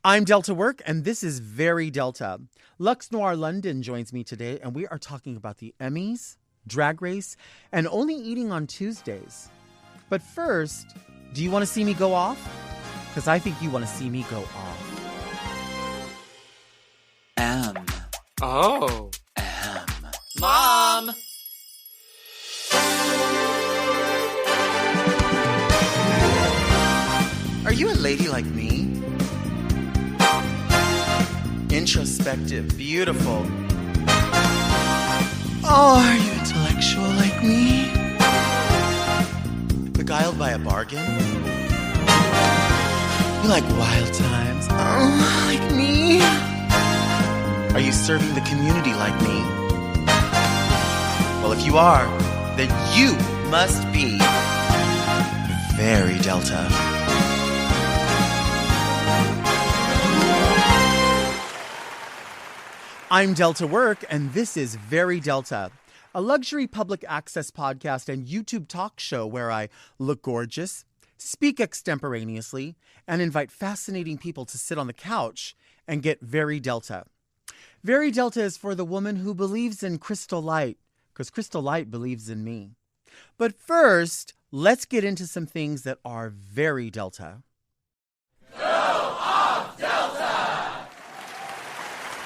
I'm Delta Work, and this is Very Delta. Luxx Noir London joins me today, and we are talking about the Emmys, Drag Race, and only eating on Tuesdays. But first, do you want to see me go off? Because I think you want to see me go off. Oh. Mom! Are you a lady like me? Introspective, beautiful. Oh, are you intellectual like me? Beguiled by a bargain? You like wild times? Oh, like me? Are you serving the community like me? Well, if you are, then you must be very Delta. I'm Delta Work, and this is Very Delta, a luxury public access podcast and YouTube talk show where I look gorgeous, speak extemporaneously, and invite fascinating people to sit on the couch and get very Delta. Very Delta is for the woman who believes in Crystal Light, because Crystal Light believes in me. But first, let's get into some things that are very Delta.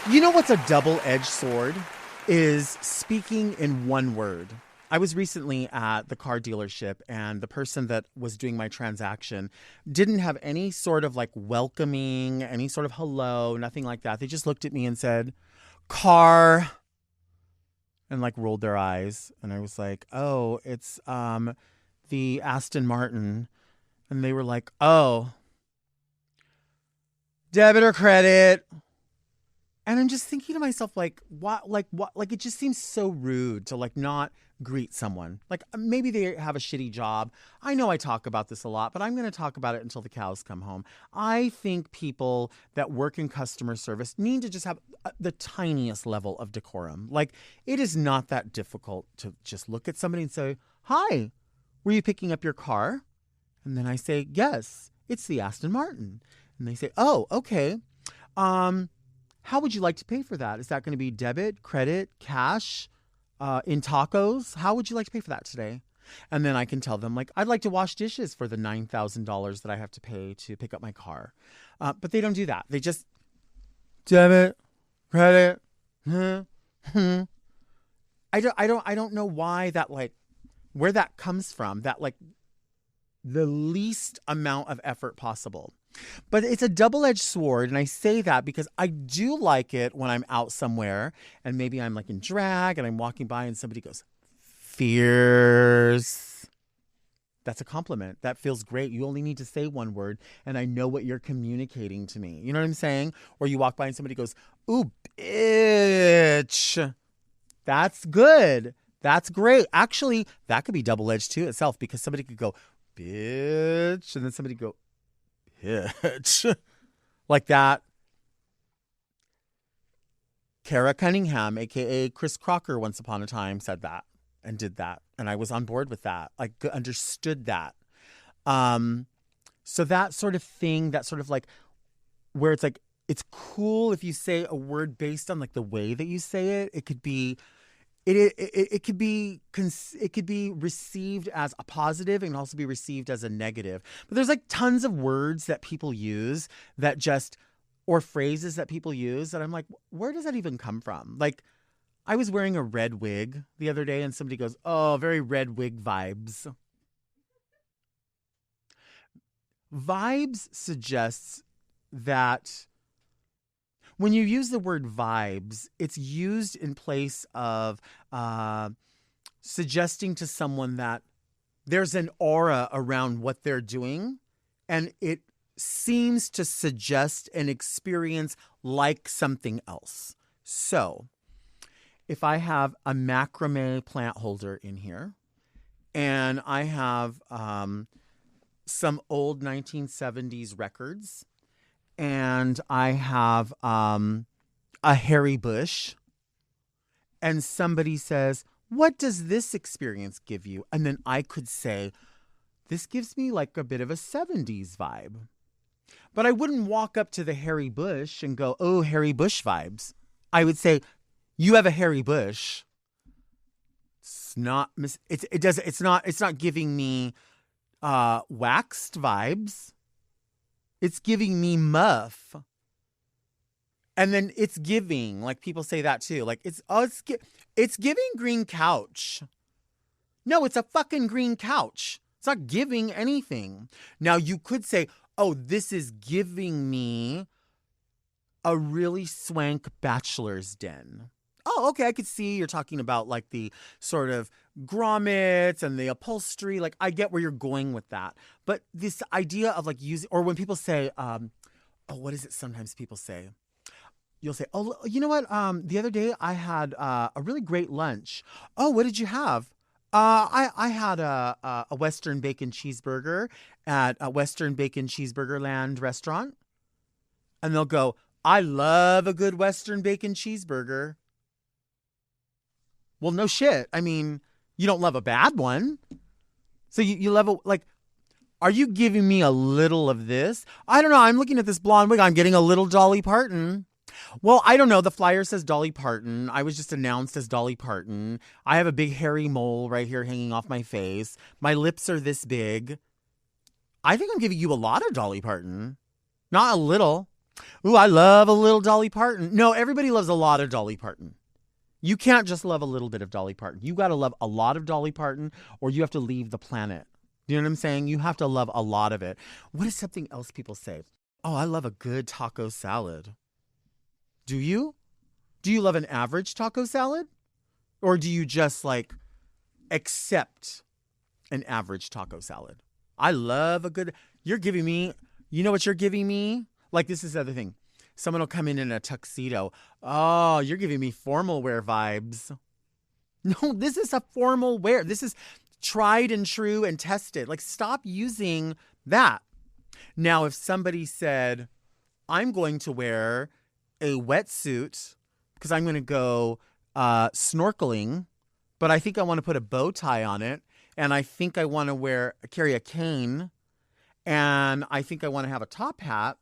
You know what's a double-edged sword? Is speaking in one word. I was recently at the car dealership, and the person that was doing my transaction didn't have any sort of like welcoming, any sort of hello, nothing like that. They just looked at me and said, car, and like rolled their eyes. And I was like, oh, it's the Aston Martin. And they were like, oh, debit or credit? And I'm just thinking to myself, like, what, it just seems so rude to like not greet someone. Like maybe they have a shitty job. I know I talk about this a lot, but I'm going to talk about it until the cows come home. I think people that work in customer service need to just have the tiniest level of decorum. Like it is not that difficult to just look at somebody and say, hi, were you picking up your car? And then I say, yes, it's the Aston Martin. And they say, oh, okay. How would you like to pay for that? Is that going to be debit, credit, cash, in tacos? How would you like to pay for that today? And then I can tell them, like, I'd like to wash dishes for the $9,000 that I have to pay to pick up my car. But they don't do that. They just debit, credit. I don't know why that, like, where that comes from. That, like, the least amount of effort possible. But it's a double-edged sword, and I say that because I do like it when I'm out somewhere and maybe I'm like in drag and I'm walking by and somebody goes, fierce. That's a compliment. That feels great. You only need to say one word and I know what you're communicating to me. You know what I'm saying? Or you walk by and somebody goes, ooh, bitch. That's good. That's great. Actually, that could be double-edged too itself because somebody could go, bitch, and then somebody go, bitch. Like that. Kara Cunningham, a.k.a. Chris Crocker, once upon a time said that and did that. And I was on board with that. I understood that. So that sort of thing, that sort of like where it's like, it's cool if you say a word based on like the way that you say it. It could be It could be received as a positive and also be received as a negative. But there's like tons of words that people use that just, or phrases that people use that I'm like, where does that even come from? Like, I was wearing a red wig the other day and somebody goes, oh, very red wig vibes. Vibes suggests that when you use the word vibes, it's used in place of suggesting to someone that there's an aura around what they're doing, and it seems to suggest an experience like something else. So, if I have a macrame plant holder in here, and I have some old 1970s records, and I have a hairy bush, and somebody says, what does this experience give you? And then I could say, this gives me like a bit of a 70s vibe. But I wouldn't walk up to the hairy bush and go, oh, hairy bush vibes. I would say, you have a hairy bush. It's not, it's not giving me waxed vibes. It's giving me muff. And then it's giving, like people say that too. Like it's giving green couch. No, it's a fucking green couch. It's not giving anything. Now you could say, oh, this is giving me a really swank bachelor's den. Oh, okay, I could see you're talking about like the sort of grommets and the upholstery. Like I get where you're going with that. But this idea of like using, or when people say, oh, what is it sometimes people say? You'll say, oh, you know what? The other day I had a really great lunch. Oh, what did you have? I had a Western bacon cheeseburger at a Western Bacon Cheeseburger Land restaurant. And they'll go, I love a good Western bacon cheeseburger. Well, no shit. I mean, you don't love a bad one. So you love are you giving me a little of this? I don't know. I'm looking at this blonde wig. I'm getting a little Dolly Parton. Well, I don't know. The flyer says Dolly Parton. I was just announced as Dolly Parton. I have a big hairy mole right here hanging off my face. My lips are this big. I think I'm giving you a lot of Dolly Parton. Not a little. Ooh, I love a little Dolly Parton. No, everybody loves a lot of Dolly Parton. You can't just love a little bit of Dolly Parton. You got to love a lot of Dolly Parton or you have to leave the planet. You know what I'm saying? You have to love a lot of it. What is something else people say? Oh, I love a good taco salad. Do you? Do you love an average taco salad? Or do you just like accept an average taco salad? I love a good, you're giving me, you know what you're giving me? Like this is the other thing. Someone will come in a tuxedo. Oh, you're giving me formal wear vibes. No, this is a formal wear. This is tried and true and tested. Like stop using that. Now, if somebody said, I'm going to wear a wetsuit because I'm going to go snorkeling, but I think I want to put a bow tie on it. And I think I want to carry a cane. And I think I want to have a top hat.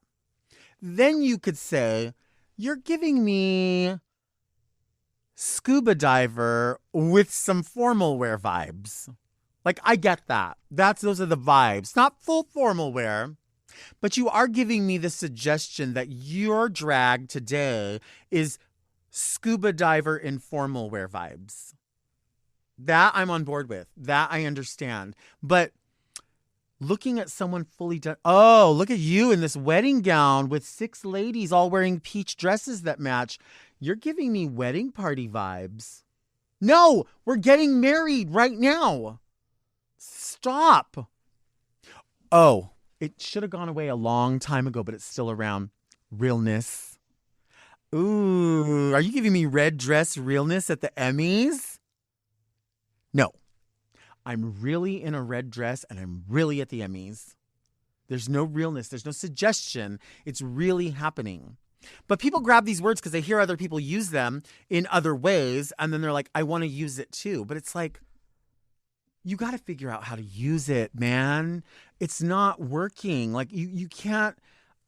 Then you could say, you're giving me scuba diver with some formal wear vibes. Like, I get that. Those are the vibes. Not full formal wear. But you are giving me the suggestion that your drag today is scuba diver in formal wear vibes. That I'm on board with. That I understand. But looking at someone fully done. Oh, look at you in this wedding gown with 6 ladies all wearing peach dresses that match. You're giving me wedding party vibes. No, we're getting married right now. Stop. Oh, it should have gone away a long time ago, but it's still around. Realness. Ooh, are you giving me red dress realness at the Emmys? No. I'm really in a red dress and I'm really at the Emmys. There's no realness. There's no suggestion. It's really happening. But people grab these words because they hear other people use them in other ways. And then they're like, I want to use it too. But it's like, you got to figure out how to use it, man. It's not working. Like you can't,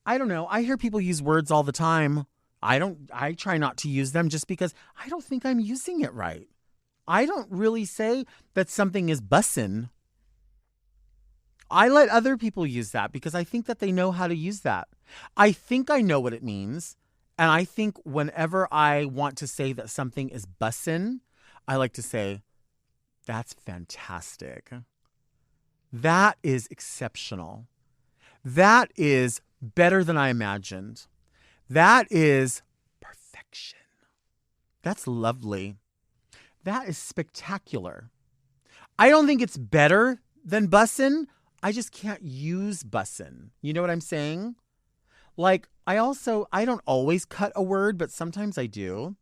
I don't know. I hear people use words all the time. I try not to use them just because I don't think I'm using it right. I don't really say that something is bussin'. I let other people use that because I think that they know how to use that. I think I know what it means. And I think whenever I want to say that something is bussin', I like to say, that's fantastic. That is exceptional. That is better than I imagined. That is perfection. That's lovely. That is spectacular. I don't think it's better than bussin'. I just can't use bussin'. You know what I'm saying? Like, I don't always cut a word, but sometimes I do.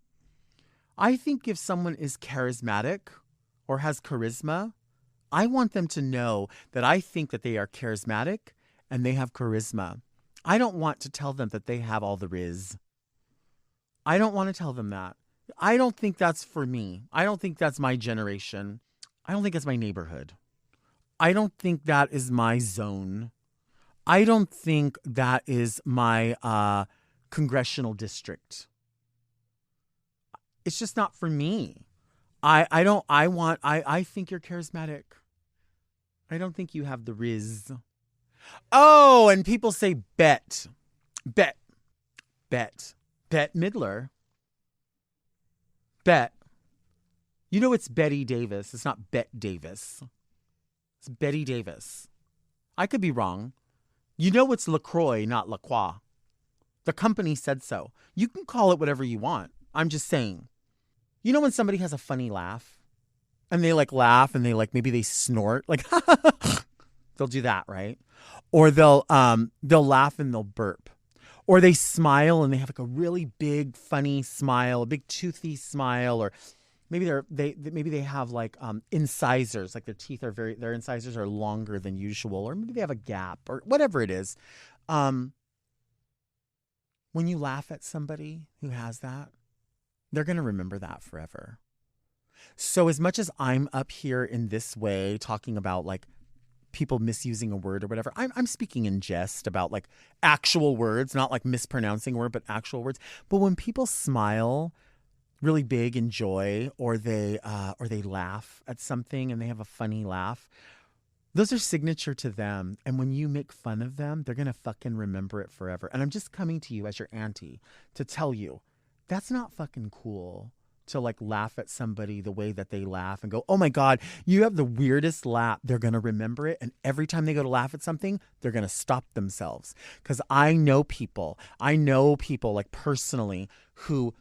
I think if someone is charismatic or has charisma, I want them to know that I think that they are charismatic and they have charisma. I don't want to tell them that they have all the riz. I don't want to tell them that. I don't think that's for me. I don't think that's my generation. I don't think that's my neighborhood. I don't think that is my zone. I don't think that is my congressional district. It's just not for me. I think you're charismatic. I don't think you have the riz. Oh, and people say bet. Bet. Bet. Bette Midler. Bet. You know it's Betty Davis. It's not Bette Davis. It's Betty Davis. I could be wrong. You know it's LaCroix, not LaCroix. The company said so. You can call it whatever you want. I'm just saying. You know when somebody has a funny laugh? And they like laugh and they like maybe they snort like they'll do that, right? Or they'll laugh and they'll burp. Or they smile and they have like a really big funny smile, a big toothy smile, or maybe they have like incisors, like their incisors are longer than usual, or maybe they have a gap or whatever it is. When you laugh at somebody who has that, they're going to remember that forever. So as much as I'm up here in this way talking about like people misusing a word or whatever, I'm speaking in jest about like actual words, not like mispronouncing a word, but actual words. But when people smile really big in joy, or they laugh at something and they have a funny laugh, those are signature to them. And when you make fun of them, they're going to fucking remember it forever. And I'm just coming to you as your auntie to tell you that's not fucking cool to like laugh at somebody the way that they laugh and go, oh my God, you have the weirdest laugh. They're going to remember it. And every time they go to laugh at something, they're going to stop themselves. Because I know people like personally who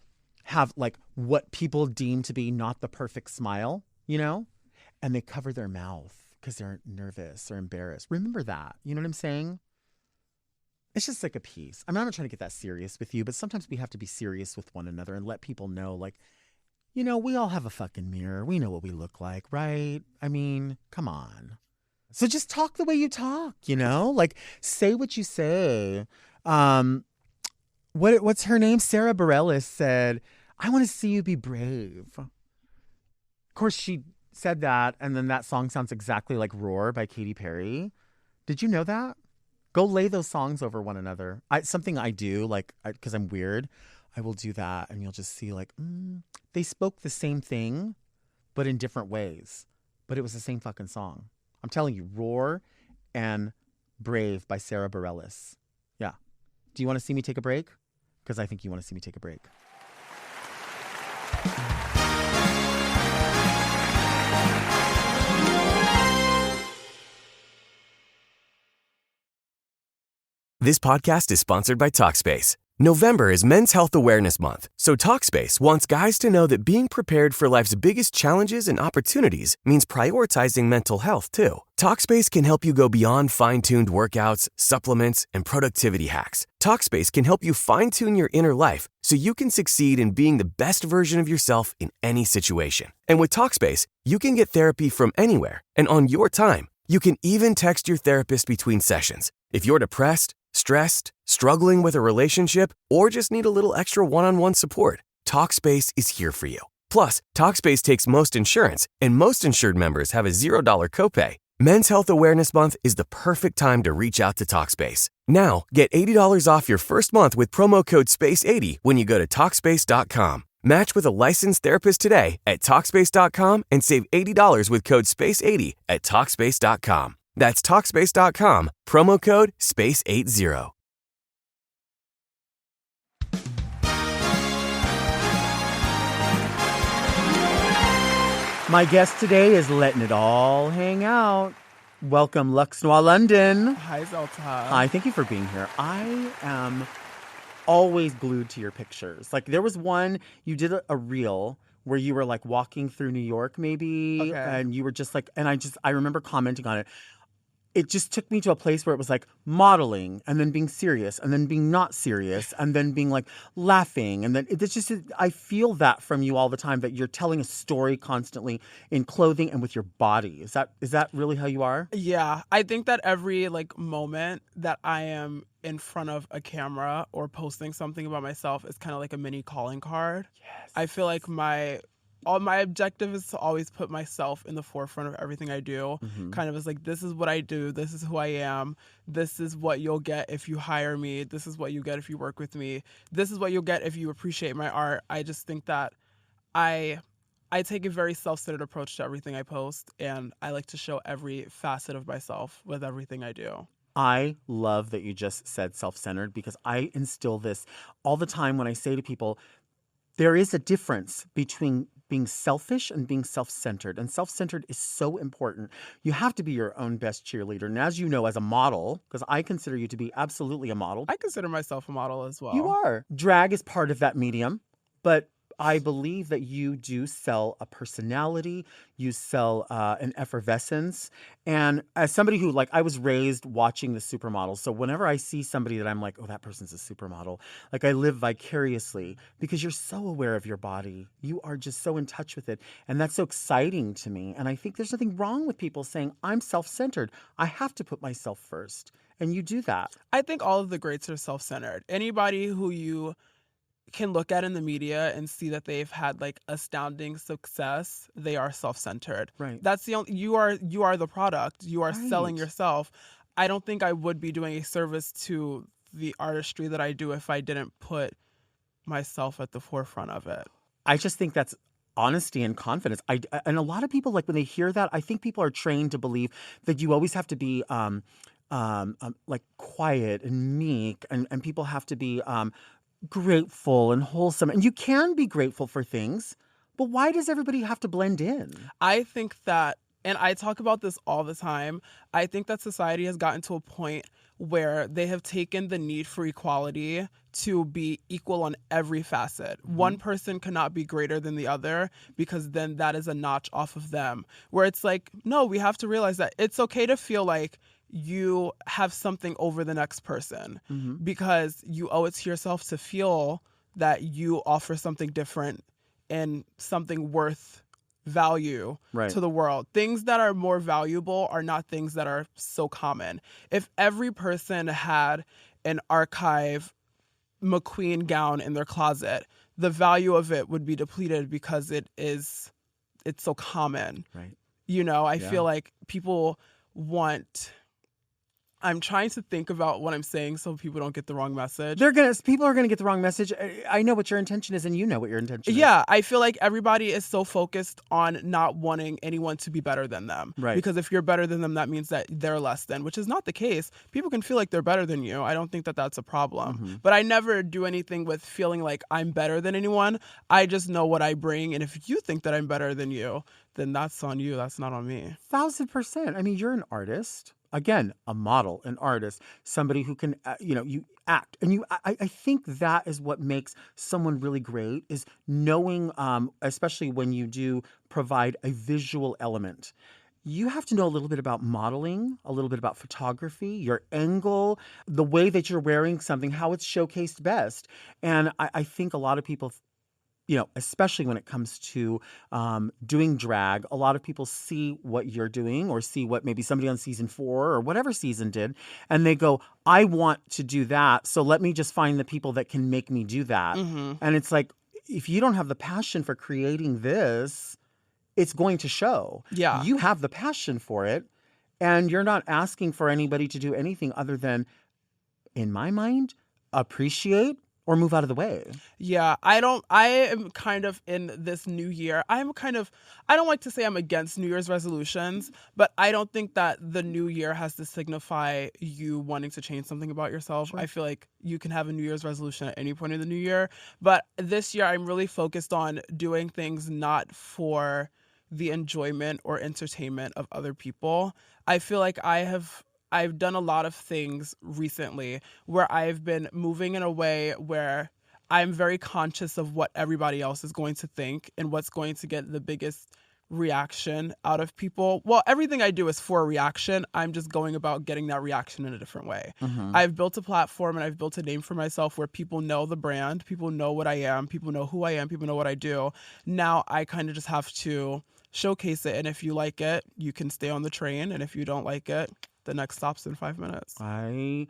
have like what people deem to be not the perfect smile, you know, and they cover their mouth because they're nervous or embarrassed. Remember that. You know what I'm saying? It's just like a piece. I mean, I'm not trying to get that serious with you, but sometimes we have to be serious with one another and let people know, like, you know, we all have a fucking mirror. We know what we look like, right? I mean, come on. So just talk the way you talk, you know? Like, say what you say. What's her name? Sarah Bareilles said, I want to see you be brave. Of course, she said that, and then that song sounds exactly like Roar by Katy Perry. Did you know that? Go lay those songs over one another. Something I do, like, because I'm weird, I will do that, and you'll just see, like, they spoke the same thing, but in different ways. But it was the same fucking song. I'm telling you, Roar and Brave by Sarah Bareilles. Yeah. Do you want to see me take a break? Because I think you want to see me take a break. This podcast is sponsored by Talkspace. November is Men's Health Awareness Month, so Talkspace wants guys to know that being prepared for life's biggest challenges and opportunities means prioritizing mental health, too. Talkspace can help you go beyond fine-tuned workouts, supplements, and productivity hacks. Talkspace can help you fine-tune your inner life so you can succeed in being the best version of yourself in any situation. And with Talkspace, you can get therapy from anywhere and on your time. You can even text your therapist between sessions. If you're depressed, stressed, struggling with a relationship, or just need a little extra one-on-one support, Talkspace is here for you. Plus, Talkspace takes most insurance, and most insured members have a $0 copay. Men's Health Awareness Month is the perfect time to reach out to Talkspace. Now, get $80 off your first month with promo code SPACE80 when you go to Talkspace.com. Match with a licensed therapist today at Talkspace.com and save $80 with code SPACE80 at Talkspace.com. That's Talkspace.com, promo code SPACE80. My guest today is letting it all hang out. Welcome, Luxx Noir London. Hi, Zelta. Hi, thank you for being here. I am always glued to your pictures. Like, there was one, you did a reel where you were like walking through New York maybe, and you were just like, and I remember commenting on it. It just took me to a place where it was like modeling and then being serious and then being not serious and then being like laughing. And then it's just, I feel that from you all the time, that you're telling a story constantly in clothing and with your body. Is that really how you are? Yeah, I think that every like moment that I am in front of a camera or posting something about myself is kind of like a mini calling card. Yes. I feel like my all my objective is to always put myself in the forefront of everything I do. Kind of as like, this is what I do. This is who I am. This is what you'll get if you hire me. This is what you get if you work with me. This is what you'll get if you appreciate my art. I just think that I take a very self-centered approach to everything I post, and I like to show every facet of myself with everything I do. I love that you just said self-centered, because I instill this all the time when I say to people, there is a difference between being selfish and being self-centered. And self-centered is so important. You have to be your own best cheerleader. And as you know, as a model, because I consider you to be absolutely a model. I consider myself a model as well. You are. Drag is part of that medium, but I believe that you do sell a personality, you sell an effervescence. And as somebody who, like, I was raised watching the supermodels. So whenever I see somebody that I'm like, oh, that person's a supermodel, like, I live vicariously, because you're so aware of your body. You are just so in touch with it. And that's so exciting to me. And I think there's nothing wrong with people saying, I'm self-centered. I have to put myself first. And you do that. I think all of the greats are self-centered. Anybody who you can look at in the media and see that they've had like astounding success, they are self-centered. Right. That's the only, you are the product. You are Right. selling yourself. I don't think I would be doing a service to the artistry that I do if I didn't put myself at the forefront of it. I just think that's honesty and confidence. And a lot of people, like, when they hear that, I think people are trained to believe that you always have to be like quiet and meek, and people have to be grateful and wholesome. And you can be grateful for things, but why does everybody have to blend in? I think that, and I talk about this all the time, I think that society has gotten to a point where they have taken the need for equality to be equal on every facet. One person cannot be greater than the other, because then that is a notch off of them. Where it's like, no, we have to realize that it's okay to feel like you have something over the next person, because you owe it to yourself to feel that you offer something different and something worth value to the world. Things that are more valuable are not things that are so common. If every person had an archive McQueen gown in their closet, the value of it would be depleted, because it's so common. Right. You know, I feel like people want... I'm trying to think about what I'm saying so people don't get the wrong message. People are gonna get the wrong message. I know what your intention is, and you know what your intention is. Yeah, I feel like everybody is so focused on not wanting anyone to be better than them. Right. Because if you're better than them, that means that they're less than, which is not the case. People can feel like they're better than you. I don't think that that's a problem. But I never do anything with feeling like I'm better than anyone. I just know what I bring, and if you think that I'm better than you, then that's on you. That's not on me. 1,000%. I mean, you're an artist. Again, a model, an artist, somebody who can, you act. And I think that is what makes someone really great, is knowing, especially when you do provide a visual element. You have to know a little bit about modeling, a little bit about photography, your angle, the way that you're wearing something, how it's showcased best. And I think a lot of people, especially when it comes to doing drag, a lot of people see what you're doing, or see what maybe somebody on season 4 or whatever season did, and they go, I want to do that, so let me just find the people that can make me do that. And it's like, if you don't have the passion for creating this, it's going to show. Yeah. You have the passion for it, and you're not asking for anybody to do anything other than, in my mind, appreciate or move out of the way. Yeah, I am kind of in this new year. I don't like to say I'm against New Year's resolutions, but I don't think that the new year has to signify you wanting to change something about yourself. Sure. I feel like you can have a New Year's resolution at any point in the new year. But this year, I'm really focused on doing things not for the enjoyment or entertainment of other people. I feel like I've done a lot of things recently where I've been moving in a way where I'm very conscious of what everybody else is going to think and what's going to get the biggest reaction out of people. Well, everything I do is for a reaction. I'm just going about getting that reaction in a different way. I've built a platform and I've built a name for myself where people know the brand, people know what I am, people know who I am, people know what I do. Now I kind of just have to showcase it. And if you like it, you can stay on the train. And if you don't like it, the next stop's in 5 minutes. I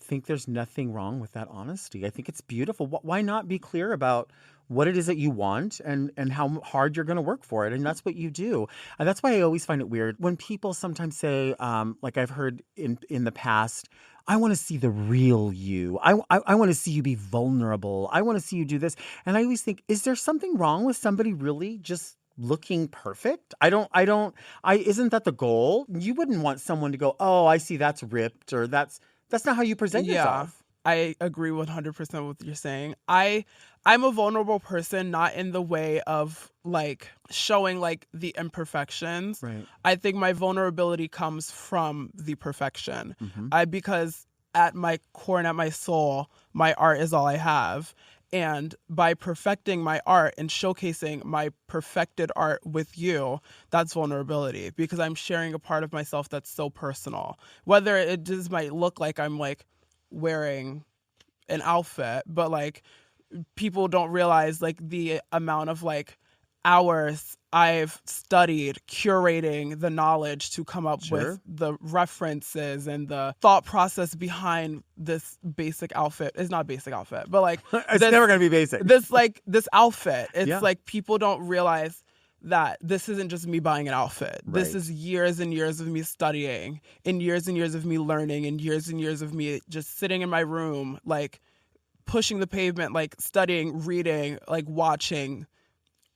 think there's nothing wrong with that honesty. I think it's beautiful. Why not be clear about what it is that you want and how hard you're going to work for it? And that's what you do. And that's why I always find it weird when people sometimes say, like I've heard in the past, I want to see the real you. I want to see you be vulnerable. I want to see you do this. And I always think, is there something wrong with somebody really just looking perfect? Isn't that the goal? You wouldn't want someone to go, oh, I see that's ripped, or that's not how you present yourself. I agree 100% with what you're saying. I'm a vulnerable person, not in the way of like showing like the imperfections. Right. I think my vulnerability comes from the perfection. Mm-hmm. Because at my core and at my soul, my art is all I have. And by perfecting my art and showcasing my perfected art with you, that's vulnerability, because I'm sharing a part of myself that's so personal. Whether it just might look like I'm like wearing an outfit, but like people don't realize like the amount of like hours I've studied curating the knowledge to come up with the references and the thought process behind this basic outfit. It's not a basic outfit, but like it's never going to be basic. This outfit. It's like people don't realize that this isn't just me buying an outfit. Right. This is years and years of me studying, and years of me learning, and years of me just sitting in my room, like pushing the pavement, like studying, reading, like watching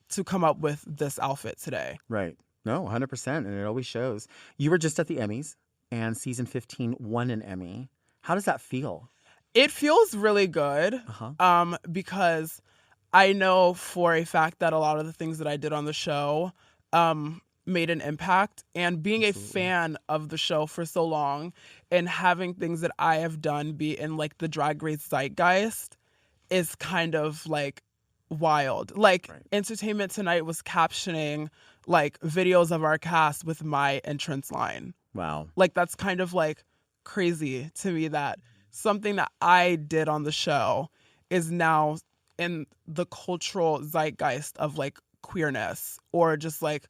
to come up with this outfit today. Right. No, 100%. And it always shows. You were just at the Emmys, and season 15 won an Emmy. How does that feel? It feels really good. Because I know for a fact that a lot of the things that I did on the show made an impact. And being a fan of the show for so long and having things that I have done be in like the Drag Race zeitgeist is kind of like wild. Like Entertainment Tonight was captioning like videos of our cast with my entrance line. Wow. Like that's kind of like crazy to me that something that I did on the show is now in the cultural zeitgeist of like queerness or just like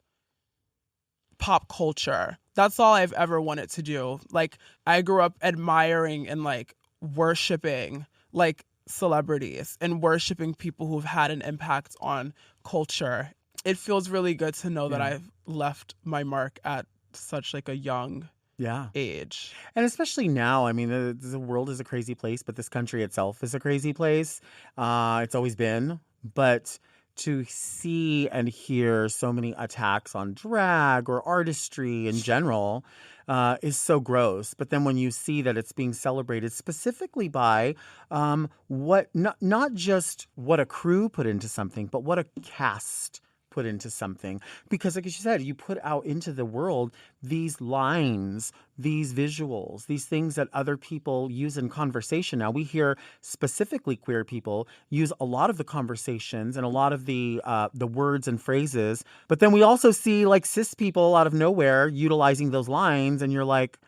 pop culture. That's all I've ever wanted to do. Like I grew up admiring and like worshiping like celebrities and worshiping people who've had an impact on culture. It feels really good to know that I've left my mark at such like a young age. And especially now, I mean, the world is a crazy place, but this country itself is a crazy place. It's always been. But to see and hear so many attacks on drag or artistry in general is so gross. But then when you see that it's being celebrated specifically by not just what a crew put into something, but what a cast put into something. Because like you said, you put out into the world these lines, these visuals, these things that other people use in conversation. Now we hear specifically queer people use a lot of the conversations and a lot of the words and phrases, but then we also see like cis people out of nowhere utilizing those lines, and you're like,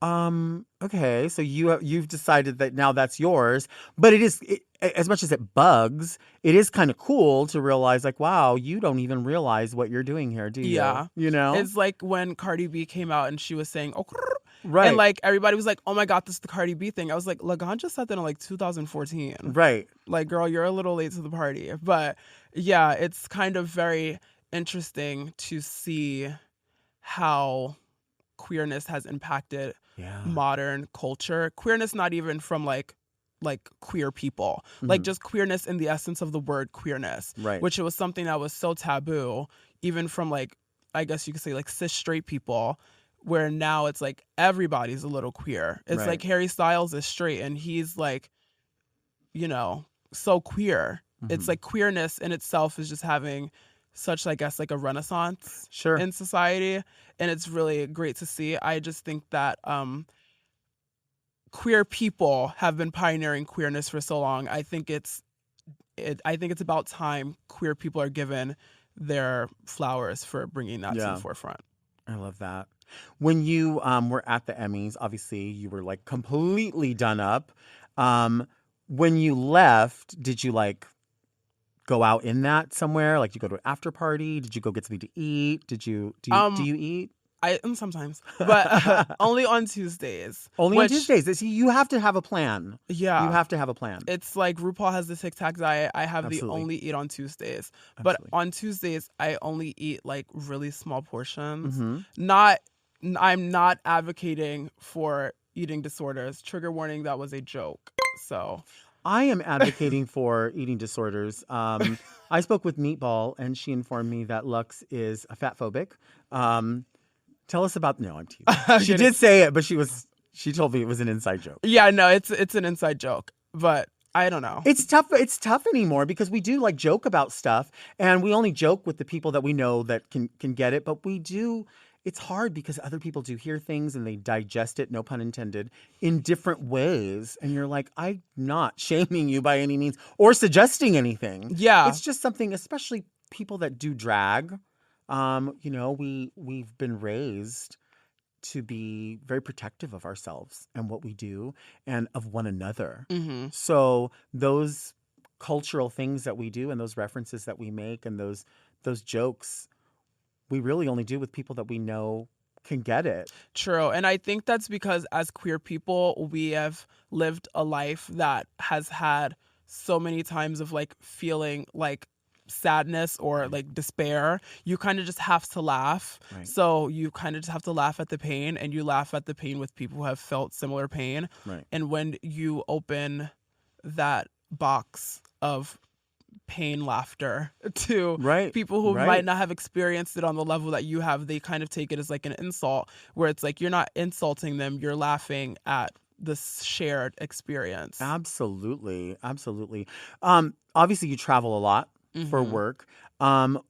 okay, so you've decided that now that's yours. But as much as it bugs, it is kind of cool to realize like, wow, you don't even realize what you're doing here, do you? Yeah. You know? It's like when Cardi B came out and she was saying, oh, right. And like everybody was like, oh my God, this is the Cardi B thing. I was like, Laganja said that in like 2014. Right. Like, girl, you're a little late to the party. But yeah, it's kind of very interesting to see how queerness has impacted modern culture. Queerness, not even from like queer people, like just queerness in the essence of the word queerness, right? Which it was something that was so taboo, even from like, I guess you could say like cis straight people, where now it's like everybody's a little queer. It's like Harry Styles is straight and he's like, you know, so queer. It's like queerness in itself is just having such, I guess, like a renaissance in society. And it's really great to see. I just think that queer people have been pioneering queerness for so long. I think it's about time queer people are given their flowers for bringing that to the forefront. I love that. When you were at the Emmys, obviously you were like completely done up. When you left, did you like go out in that somewhere? Like you go to an after party? Did you go get something to eat? Do you eat? Sometimes, but only on Tuesdays. Only on Tuesdays. See, you have to have a plan. Yeah. You have to have a plan. It's like RuPaul has the Tic Tac diet. I have the only eat on Tuesdays. But on Tuesdays, I only eat like really small portions. I'm not advocating for eating disorders. Trigger warning, that was a joke. So I am advocating for eating disorders. I spoke with Meatball, and she informed me that Luxx is a fat phobic. Tell us about. No, I'm teasing. She did say it, but she told me it was an inside joke. Yeah, no, it's an inside joke, but I don't know. It's tough. It's tough anymore because we do like joke about stuff, and we only joke with the people that we know that can get it. But we do. It's hard because other people do hear things and they digest it, no pun intended, in different ways. And you're like, I'm not shaming you by any means or suggesting anything. Yeah. It's just something, especially people that do drag. We've been raised to be very protective of ourselves and what we do and of one another. Mm-hmm. So those cultural things that we do and those references that we make and those jokes, we really only do with people that we know can get it. True. And I think that's because as queer people, we have lived a life that has had so many times of like feeling like sadness or like despair. You kind of just have to laugh. Right. So you kind of just have to laugh at the pain, and you laugh at the pain with people who have felt similar pain. Right. And when you open that box of pain laughter to people who might not have experienced it on the level that you have, they kind of take it as like an insult, where it's like you're not insulting them, you're laughing at this shared experience. Absolutely. Obviously you travel a lot for work.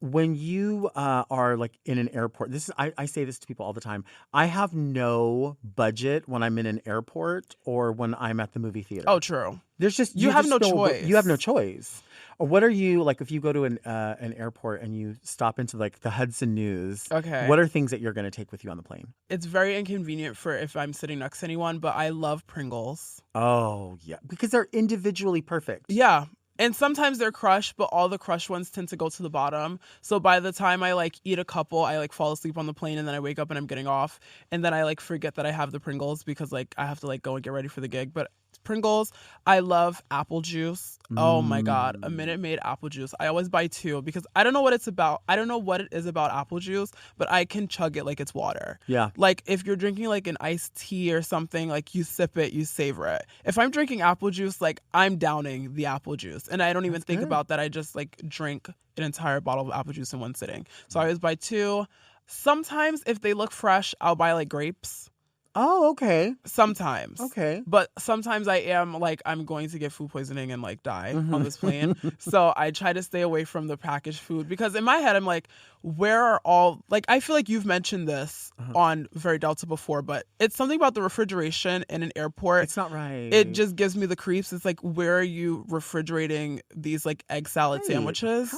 When you are like in an airport, I say this to people all the time. I have no budget when I'm in an airport or when I'm at the movie theater. Oh, true. There's just you have no choice. You have no choice. Or what are you like if you go to an airport and you stop into like the Hudson News? Okay. What are things that you're going to take with you on the plane? It's very inconvenient for if I'm sitting next to anyone, but I love Pringles. Oh yeah, because they're individually perfect. Yeah. And sometimes they're crushed, but all the crushed ones tend to go to the bottom. So by the time I like eat a couple, I like fall asleep on the plane, and then I wake up and I'm getting off. And then I like forget that I have the Pringles because like I have to like go and get ready for the gig. But Pringles, I love apple juice. Oh my God. A Minute Maid apple juice. I always buy 2 because I don't know what it's about. I don't know what it is about apple juice, but I can chug it like it's water. Yeah. Like if you're drinking like an iced tea or something, like you sip it, you savor it. If I'm drinking apple juice, like I'm downing the apple juice. And I don't even think about that. I just like drink an entire bottle of apple juice in one sitting. So I always buy 2. Sometimes if they look fresh, I'll buy like grapes. Oh, okay. Sometimes. Okay. But sometimes I am like, I'm going to get food poisoning and like die on this plane. So I try to stay away from the packaged food because in my head, I'm like, where are all, like, I feel like you've mentioned this on Very Delta before, but it's something about the refrigeration in an airport. It's not right. It just gives me the creeps. It's like, where are you refrigerating these like egg salad sandwiches?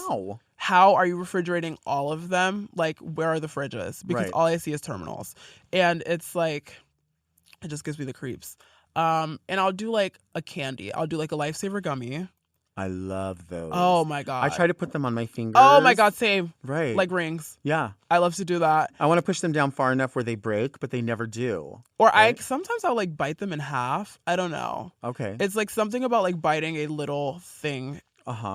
How are you refrigerating all of them? Like, where are the fridges? Because all I see is terminals. And it's like, it just gives me the creeps. And I'll do like a candy. I'll do like a Lifesaver gummy. I love those. Oh my God. I try to put them on my fingers. Oh my God, same. Right. Like rings. Yeah. I love to do that. I want to push them down far enough where they break, but they never do. Or sometimes I'll like bite them in half. I don't know. Okay. It's like something about like biting a little thing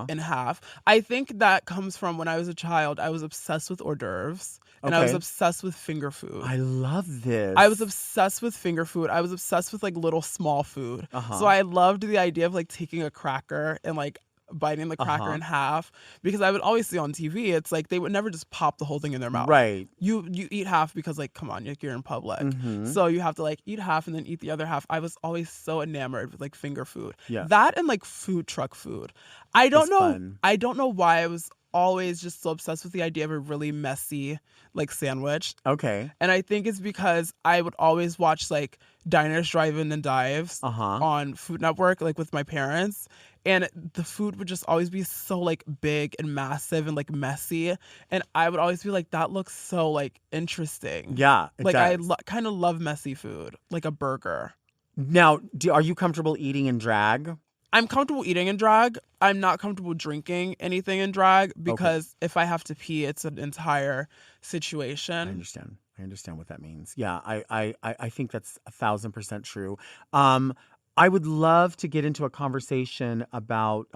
in half. I think that comes from when I was a child. I was obsessed with hors d'oeuvres. And I was obsessed with finger food. I love this. I was obsessed with finger food. I was obsessed with like little small food. So I loved the idea of like taking a cracker and like biting the cracker in half, because I would always see on TV, it's like they would never just pop the whole thing in their mouth. Right. You eat half because like, come on, you're in public. So you have to like eat half and then eat the other half. I was always so enamored with like finger food. Yeah. That and like food truck food. I don't know. Fun. I don't know why I was always just so obsessed with the idea of a really messy like sandwich. Okay. And I think it's because I would always watch like Diners, Drive-In and Dives on Food Network, like with my parents. And the food would just always be so like big and massive and like messy. And I would always be like, that looks so like interesting. Yeah. Like I kind of love messy food, like a burger. Now, are you comfortable eating in drag? I'm comfortable eating in drag. I'm not comfortable drinking anything in drag because if I have to pee, it's an entire situation. I understand. I understand what that means. Yeah, I think that's 1,000% true. I would love to get into a conversation about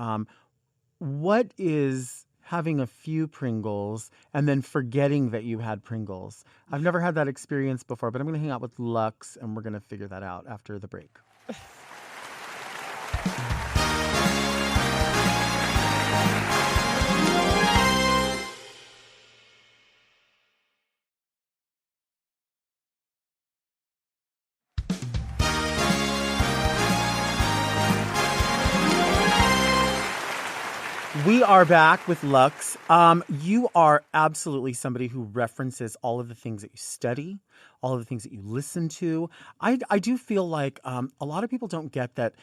what is having a few Pringles and then forgetting that you had Pringles. I've never had that experience before, but I'm going to hang out with Luxx and we're going to figure that out after the break. We are back with Luxx. You are absolutely somebody who references all of the things that you study, all of the things that you listen to. I do feel like a lot of people don't get that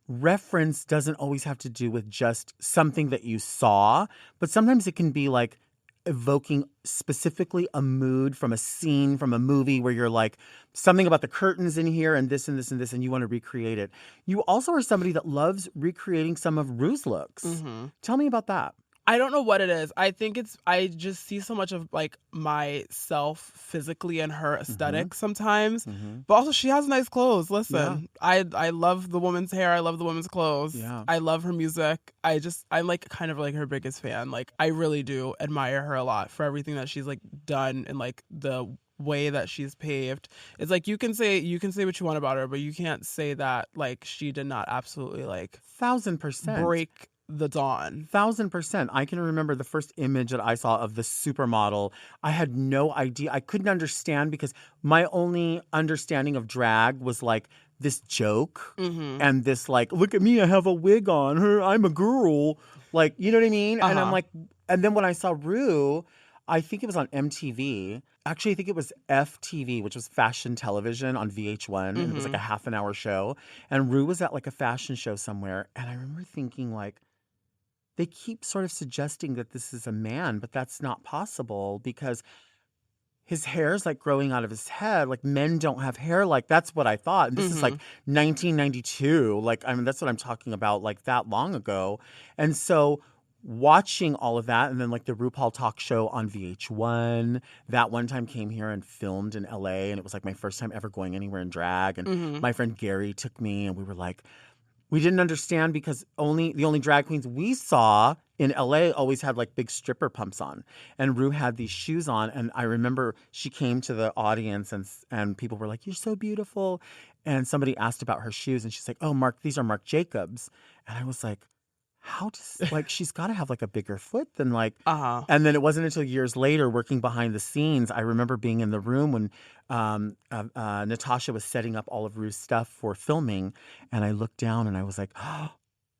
reference doesn't always have to do with just something that you saw, but sometimes it can be like evoking specifically a mood from a scene from a movie where you're like something about the curtains in here and this and this and this and you want to recreate it. You also are somebody that loves recreating some of Ru's looks. Mm-hmm. Tell me about that. I don't know what it is. I think I just see so much of like myself physically in her aesthetic sometimes. But also she has nice clothes. Listen, I love the woman's hair. I love the woman's clothes. Yeah. I love her music. I'm like kind of like her biggest fan. Like I really do admire her a lot for everything that she's like done and like the way that she's paved. It's like you can say what you want about her, but you can't say that like she did not absolutely like 1,000% break the dawn. 1,000%. I can remember the first image that I saw of the supermodel. I had no idea. I couldn't understand because my only understanding of drag was like this joke and this like, look at me, I have a wig on. I'm a girl. Like, you know what I mean? And I'm like, and then when I saw Ru, I think it was on MTV. Actually, I think it was FTV, which was fashion television on VH1. And it was like a half an hour show. And Ru was at like a fashion show somewhere. And I remember thinking like, they keep sort of suggesting that this is a man, but that's not possible because his hair is like growing out of his head. Like men don't have hair like that's what I thought. And this is like 1992. Like, I mean, that's what I'm talking about like that long ago. And so watching all of that and then like the RuPaul talk show on VH1, that one time came here and filmed in LA and it was like my first time ever going anywhere in drag. And my friend Gary took me and we were like, we didn't understand because the only drag queens we saw in LA always had like big stripper pumps on. And Ru had these shoes on. And I remember she came to the audience and people were like, you're so beautiful. And somebody asked about her shoes and she's like, oh, these are Marc Jacobs. And I was like, how does like she's got to have like a bigger foot than like and then it wasn't until years later working behind the scenes I remember being in the room when Natasha was setting up all of Ru's stuff for filming and I looked down and I was like, oh,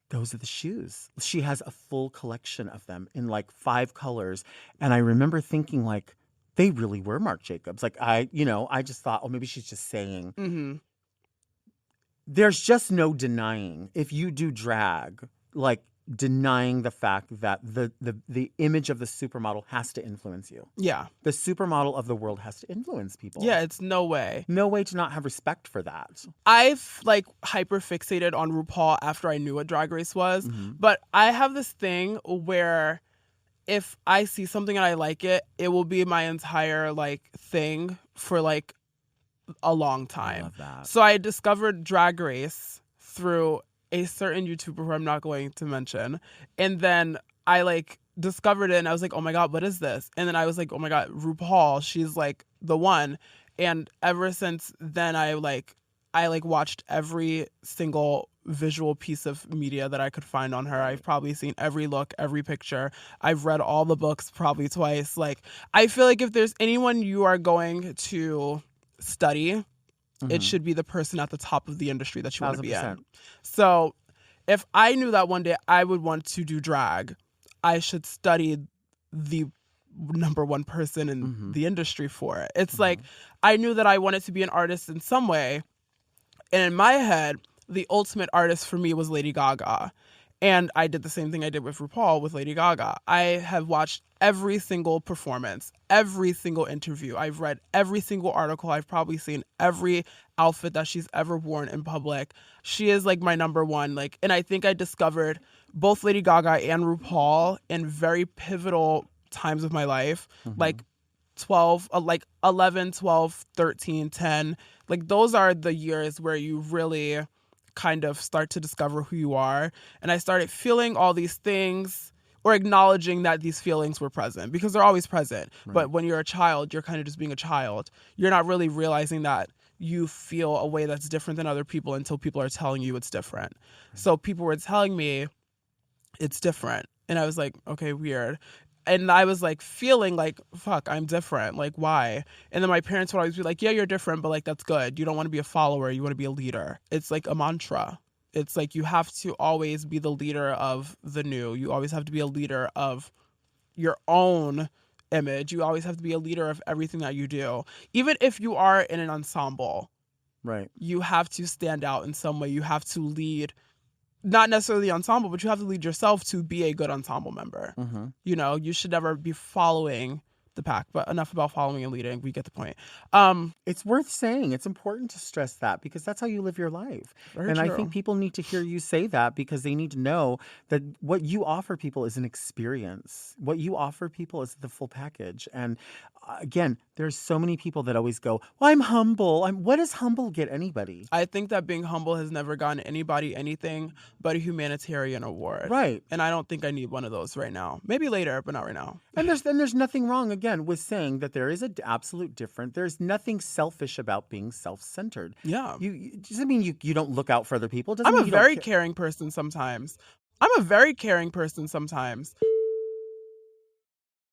those are the shoes. She has a full collection of them in like 5 colors and I remember thinking like they really were Marc Jacobs. Like I just thought, oh, maybe she's just saying. There's just no denying if you do drag, like denying the fact that the image of the supermodel has to influence you. Yeah. The supermodel of the world has to influence people. Yeah, it's no way. No way to not have respect for that. I've like hyper fixated on RuPaul after I knew what Drag Race was. But I have this thing where if I see something and I like it, it will be my entire like thing for like a long time. I love that. So I discovered Drag Race through a certain YouTuber who I'm not going to mention. And then I like discovered it and I was like, oh my God, what is this? And then I was like, oh my God, RuPaul, she's like the one. And ever since then I watched every single visual piece of media that I could find on her. I've probably seen every look, every picture. I've read all the books probably twice. Like I feel like if there's anyone you are going to study, it should be the person at the top of the industry that you want to be in. So if I knew that one day I would want to do drag, I should study the number one person in the industry for it. It's like I knew that I wanted to be an artist in some way. And in my head, the ultimate artist for me was Lady Gaga. And I did the same thing I did with RuPaul with Lady Gaga. I have watched every single performance, every single interview. I've read every single article. I've probably seen every outfit that she's ever worn in public. She is like my number one. Like, and I think I discovered both Lady Gaga and RuPaul in very pivotal times of my life. Like 12, like 11, 12, 13, 10. Like those are the years where you really kind of start to discover who you are. And I started feeling all these things or acknowledging that these feelings were present because they're always present. Right. But when you're a child, you're kind of just being a child. You're not really realizing that you feel a way that's different than other people until people are telling you it's different. So people were telling me it's different. And I was like, okay, weird. And I was like feeling like, fuck, I'm different. Like, why? And then my parents would always be like, yeah, you're different, but like, that's good. You don't want to be a follower. You want to be a leader. It's like a mantra. It's like you have to always be the leader of the new. You always have to be a leader of your own image. You always have to be a leader of everything that you do. Even if you are in an ensemble, Right. you have to stand out in some way. You have to lead, not necessarily the ensemble, but you have to lead yourself to be a good ensemble member. Mm-hmm. You know, you should never be following the pack, but enough about following and leading. We get the point. It's worth saying. It's important to stress that because that's how you live your life. Very and true. I think people need to hear you say that because they need to know that what you offer people is an experience. What you offer people is the full package. And again, there's so many people that always go, well, I'm humble. What does humble get anybody? I think that being humble has never gotten anybody anything but a humanitarian award. Right. And I don't think I need one of those right now. Maybe later, but not right now. And there's nothing wrong, again, with saying that there is an absolute difference. There's nothing selfish about being self-centered. Yeah. Doesn't mean you don't look out for other people. Doesn't I'm mean a you don't very care. caring person sometimes.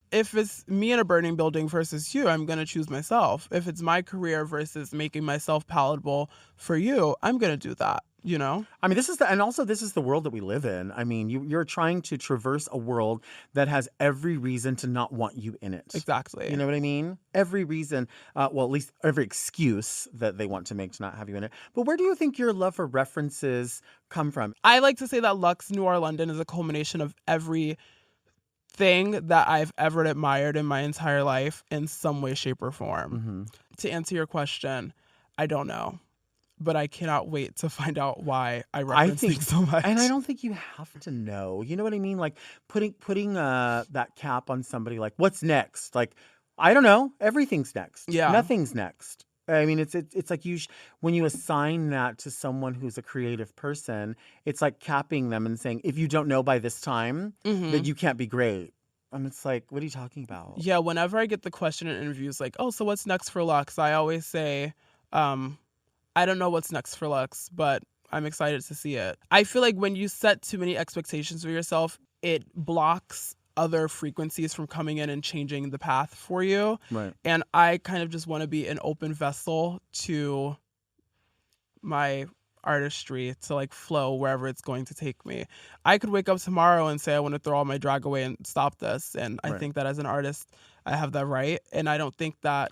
If it's me in a burning building versus you, I'm going to choose myself. If it's my career versus making myself palatable for you, I'm going to do that, you know? I mean, this is the world that we live in. I mean, you're trying to traverse a world that has every reason to not want you in it. Exactly. You know what I mean? Every reason, well, at least every excuse that they want to make to not have you in it. But where do you think your love for references come from? I like to say that Luxx Noir London is a culmination of every thing that I've ever admired in my entire life in some way, shape, or form. Mm-hmm. To answer your question, I don't know. But I cannot wait to find out why I reference things so much. And I don't think you have to know. You know what I mean? Like putting that cap on somebody like, what's next? Like, I don't know. Everything's next. Yeah. Nothing's next. I mean, it's like when you assign that to someone who's a creative person, it's like capping them and saying, if you don't know by this time, then you can't be great. And it's like, what are you talking about? Yeah, whenever I get the question in interviews like, oh, so what's next for Luxx? I always say, I don't know what's next for Luxx, but I'm excited to see it. I feel like when you set too many expectations for yourself, it blocks other frequencies from coming in and changing the path for you. Right. And I kind of just want to be an open vessel to my artistry to like flow wherever it's going to take me. I could wake up tomorrow and say I want to throw all my drag away and stop this. And I think that as an artist, I have that right. And I don't think that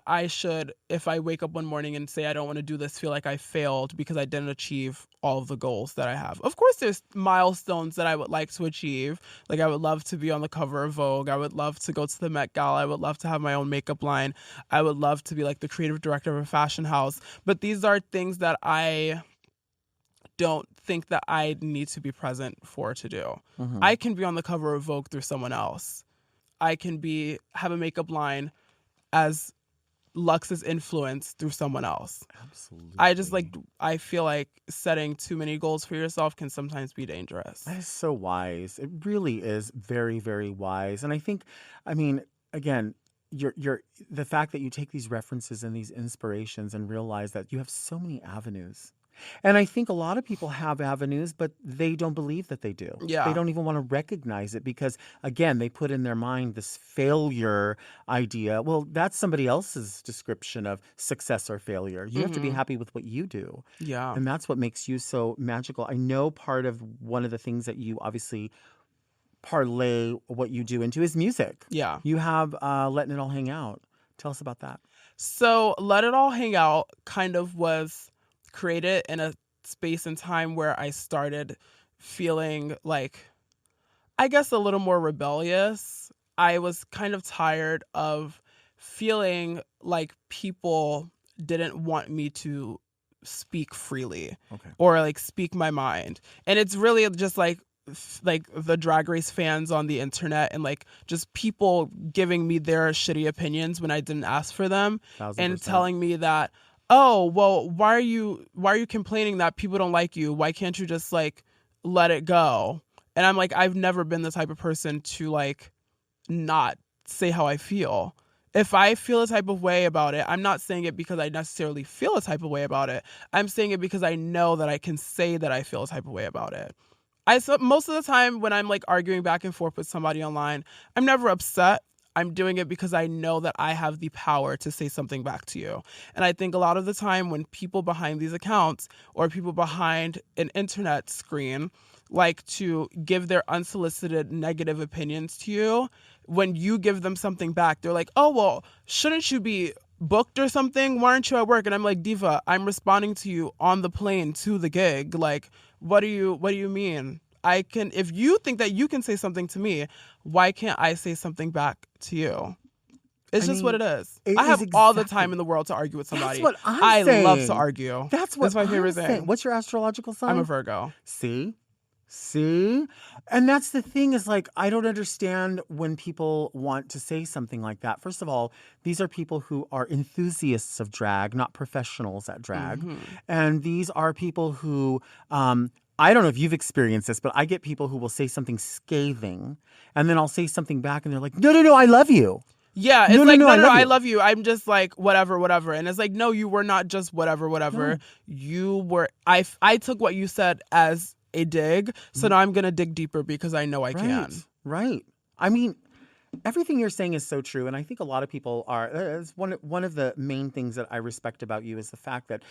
I should, if I wake up one morning and say I don't want to do this, feel like I failed because I didn't achieve all of the goals that I have. Of course, there's milestones that I would like to achieve. Like I would love to be on the cover of Vogue. I would love to go to the Met Gala. I would love to have my own makeup line. I would love to be like the creative director of a fashion house. But these are things that I don't think that I need to be present for to do. Mm-hmm. I can be on the cover of Vogue through someone else. I can have a makeup line as Luxx's influence through someone else. Absolutely. I feel like setting too many goals for yourself can sometimes be dangerous. That is so wise. It really is very, very wise. And I think, I mean, again, the fact that you take these references and these inspirations and realize that you have so many avenues. And I think a lot of people have avenues, but they don't believe that they do. Yeah. They don't even want to recognize it because, again, they put in their mind this failure idea. Well, that's somebody else's description of success or failure. You have to be happy with what you do. Yeah. And that's what makes you so magical. I know part of one of the things that you obviously parlay what you do into is music. Yeah. You have Letting It All Hang Out. Tell us about that. So Let It All Hang Out kind of was created in a space and time where I started feeling like, I guess, a little more rebellious. I was kind of tired of feeling like people didn't want me to speak freely or like speak my mind. And it's really just like like the Drag Race fans on the internet and like just people giving me their shitty opinions when I didn't ask for them, 1000%. and telling me that, oh, well, why are you complaining that people don't like you? Why can't you just like let it go? And I'm like, I've never been the type of person to like not say how I feel. If I feel a type of way about it, I'm not saying it because I necessarily feel a type of way about it. I'm saying it because I know that I can say that I feel a type of way about it. Most of the time when I'm like arguing back and forth with somebody online, I'm never upset. I'm doing it because I know that I have the power to say something back to you. And I think a lot of the time when people behind these accounts or people behind an internet screen like to give their unsolicited negative opinions to you, when you give them something back, they're like, oh, well, shouldn't you be booked or something? Why aren't you at work? And I'm like, Diva, I'm responding to you on the plane to the gig. Like, what do you mean? I can, if you think that you can say something to me, why can't I say something back to you? It's just what it is. I have all the time in the world to argue with somebody. That's what I'm saying. I love to argue. That's my favorite thing. thing. What's your astrological sign? I'm a Virgo. See? And that's the thing is like, I don't understand when people want to say something like that. First of all, these are people who are enthusiasts of drag, not professionals at drag. Mm-hmm. And these are people who, I don't know if you've experienced this, but I get people who will say something scathing and then I'll say something back and they're like, no, I love you. Yeah, it's no, I love you. I'm just like, whatever. And it's like, no, you were not just whatever. No. You were, I took what you said as a dig, so now I'm going to dig deeper because I know I can. Right. I mean, everything you're saying is so true. And I think a lot of people are, it's one of the main things that I respect about you is the fact that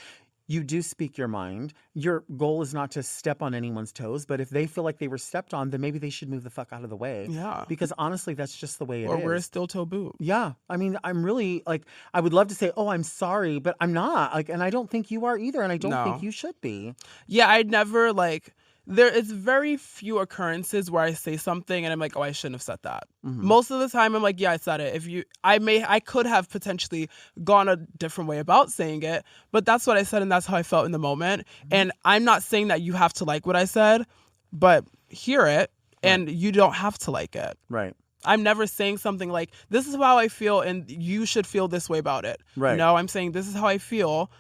you do speak your mind. Your goal is not to step on anyone's toes, but if they feel like they were stepped on, then maybe they should move the fuck out of the way. Yeah. Because honestly, that's just the way it is. Or we're still taboo. Yeah. I mean, I'm really like, I would love to say, oh, I'm sorry, but I'm not. Like, and I don't think you are either. And I don't think you should be. Yeah, I'd never like, there is very few occurrences where I say something and I'm like, oh, I shouldn't have said that. Mm-hmm. Most of the time I'm like, yeah, I said it. I could have potentially gone a different way about saying it, but that's what I said and that's how I felt in the moment. Mm-hmm. And I'm not saying that you have to like what I said, but hear it and you don't have to like it. Right. I'm never saying something like, this is how I feel and you should feel this way about it. Right. No, I'm saying this is how I feel.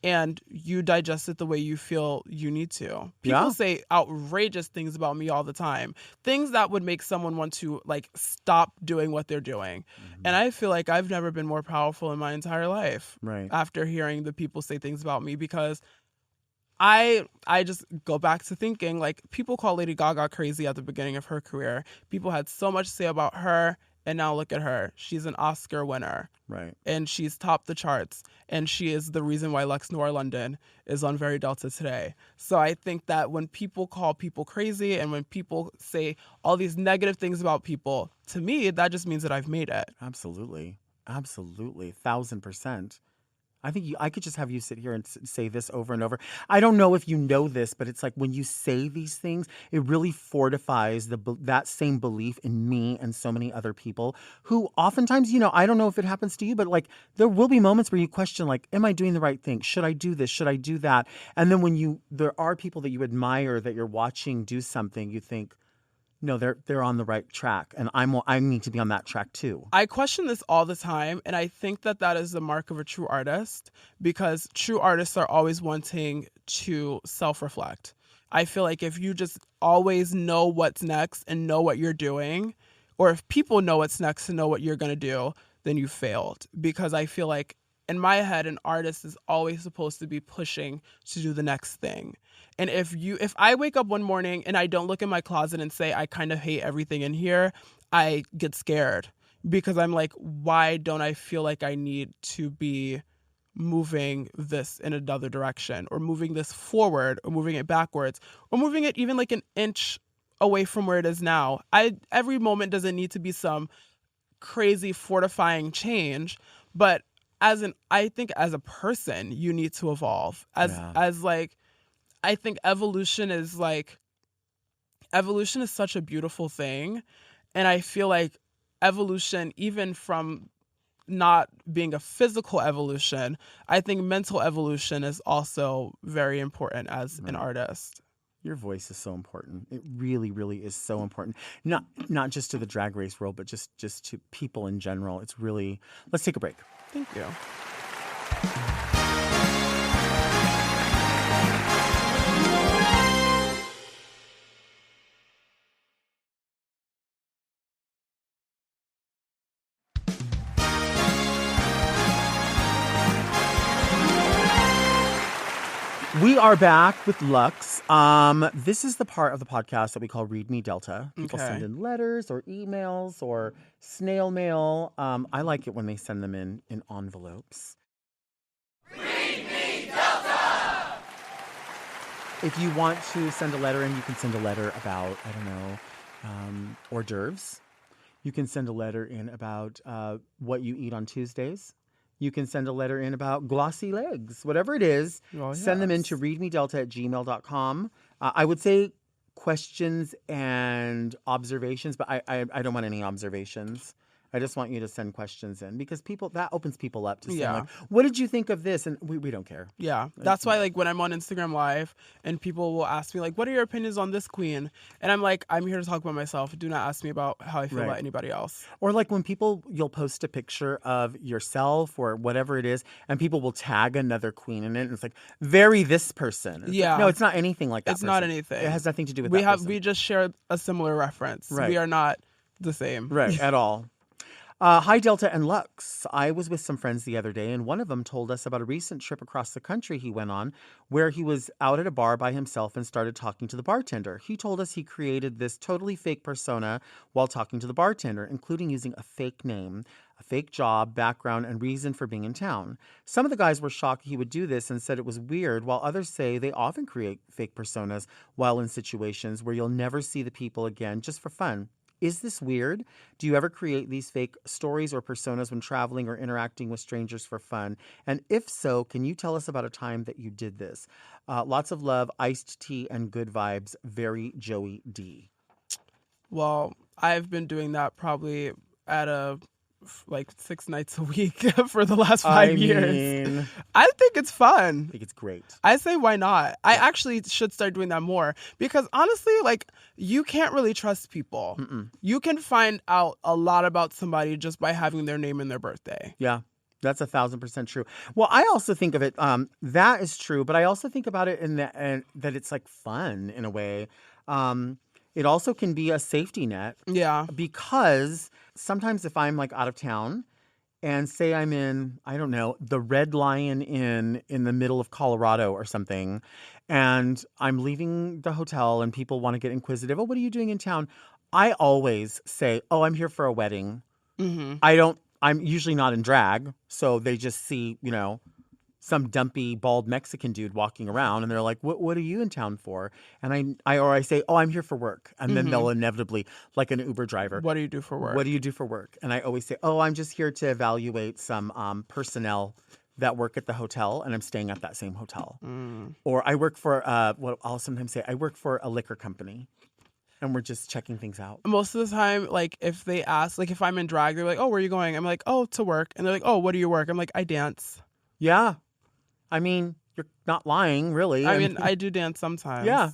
And you digest it the way you feel you need to. People say outrageous things about me all the time. Things that would make someone want to like stop doing what they're doing. Mm-hmm. And I feel like I've never been more powerful in my entire life. Right. After hearing the people say things about me, because I just go back to thinking like people call Lady Gaga crazy at the beginning of her career. People had so much to say about her. And now look at her. She's an Oscar winner. Right. And she's topped the charts. And she is the reason why Luxx Noir London is on Very Delta today. So I think that when people call people crazy and when people say all these negative things about people, to me, that just means that I've made it. Absolutely. 1000%. I think I could just have you sit here and say this over and over. I don't know if you know this, but it's like when you say these things, it really fortifies that same belief in me and so many other people who oftentimes, I don't know if it happens to you, but like there will be moments where you question like, am I doing the right thing? Should I do this? Should I do that? And then when there are people that you admire that you're watching do something, you think, no, they're on the right track, and I need to be on that track too. I question this all the time, and I think that is the mark of a true artist, because true artists are always wanting to self-reflect. I feel like if you just always know what's next and know what you're doing, or if people know what's next and know what you're going to do, then you failed. Because I feel like in my head, an artist is always supposed to be pushing to do the next thing. And if I wake up one morning and I don't look in my closet and say, I kind of hate everything in here, I get scared because I'm like, why don't I feel like I need to be moving this in another direction or moving this forward or moving it backwards or moving it even like an inch away from where it is now? Every moment doesn't need to be some crazy fortifying change, but I think as a person, you need to evolve I think evolution is such a beautiful thing. And I feel like evolution, even from not being a physical evolution, I think mental evolution is also very important as an artist. Your voice is so important. It really, really is so important. Not just to the Drag Race world, but just to people in general. It's really. Let's take a break. Thank you. We are back with Luxx. This is the part of the podcast that we call Read Me Delta. People send in letters or emails or snail mail. I like it when they send them in envelopes. Read Me Delta! If you want to send a letter in, you can send a letter about, I don't know, hors d'oeuvres. You can send a letter in about what you eat on Tuesdays. You can send a letter in about glossy legs, whatever it is. Send them in to readmedelta@gmail.com. I would say questions and observations, but I don't want any observations. I just want you to send questions in because that opens people up to say, like, what did you think of this? And we don't care. Yeah. That's why, like, when I'm on Instagram Live and people will ask me, like, what are your opinions on this queen? And I'm like, I'm here to talk about myself. Do not ask me about how I feel about anybody else. Or like when you'll post a picture of yourself or whatever it is, and people will tag another queen in it. And it's like, very this person. It's like, no, it's not anything like that. It's not anything. It has nothing to do with that person. We just share a similar reference. Right. We are not the same. Right, at all. Hi, Delta and Luxx. I was with some friends the other day, and one of them told us about a recent trip across the country he went on where he was out at a bar by himself and started talking to the bartender. He told us he created this totally fake persona while talking to the bartender, including using a fake name, a fake job, background, and reason for being in town. Some of the guys were shocked he would do this and said it was weird, while others say they often create fake personas while in situations where you'll never see the people again just for fun. Is this weird? Do you ever create these fake stories or personas when traveling or interacting with strangers for fun? And if so, can you tell us about a time that you did this? Lots of love, iced tea, and good vibes. Very Joey D. Well, I've been doing that probably at like 6 nights a week for the last 5 years. I think it's fun. I think it's great. I say why not? I actually should start doing that more because honestly, like, you can't really trust people. You can find out a lot about somebody just by having their name and their birthday. Yeah. That's 1,000% true. Well, I also think of it, that is true, but I also think about it in that it's like fun in a way. It also can be a safety net. Yeah. Because sometimes if I'm like out of town and say I'm in, I don't know, the Red Lion Inn in the middle of Colorado or something, and I'm leaving the hotel and people want to get inquisitive. Oh, what are you doing in town? I always say, oh, I'm here for a wedding. I'm usually not in drag. So they just see, some dumpy, bald Mexican dude walking around, and they're like, what are you in town for? And I say, oh, I'm here for work. And then they'll inevitably, like an Uber driver. What do you do for work? What do you do for work? And I always say, oh, I'm just here to evaluate some personnel that work at the hotel, and I'm staying at that same hotel. Or I work for, what I'll sometimes say, I work for a liquor company. And we're just checking things out. Most of the time, like, if they ask, like, if I'm in drag, they're like, oh, where are you going? I'm like, oh, to work. And they're like, oh, what do you work? I'm like, I dance. Yeah. I mean, you're not lying, really. I mean, I do dance sometimes. Yeah.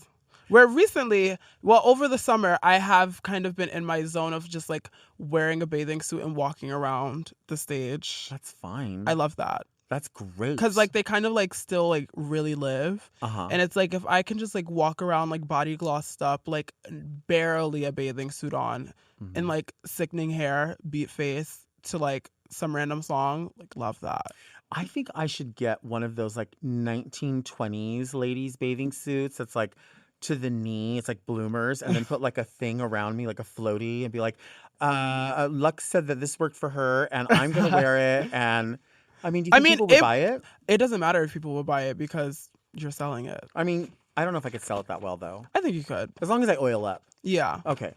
Where recently, well, over the summer, I have kind of been in my zone of just, like, wearing a bathing suit and walking around the stage. That's fine. I love that. That's great. Because, like, they kind of, like, still, like, really live. And it's like, if I can just, like, walk around, like, body glossed up, like, barely a bathing suit on, and, like, sickening hair, beat face to, like, some random song, like, love that. I think I should get one of those, like, 1920s ladies' bathing suits that's, like, to the knee. It's like bloomers, and then put, like, a thing around me, like a floaty, and be like, Luxx said that this worked for her, and I'm going to wear it, and... I mean, do you think people would buy it? It doesn't matter if people would buy it because you're selling it. I mean, I don't know if I could sell it that well, though. I think you could. As long as I oil up. Yeah. Okay.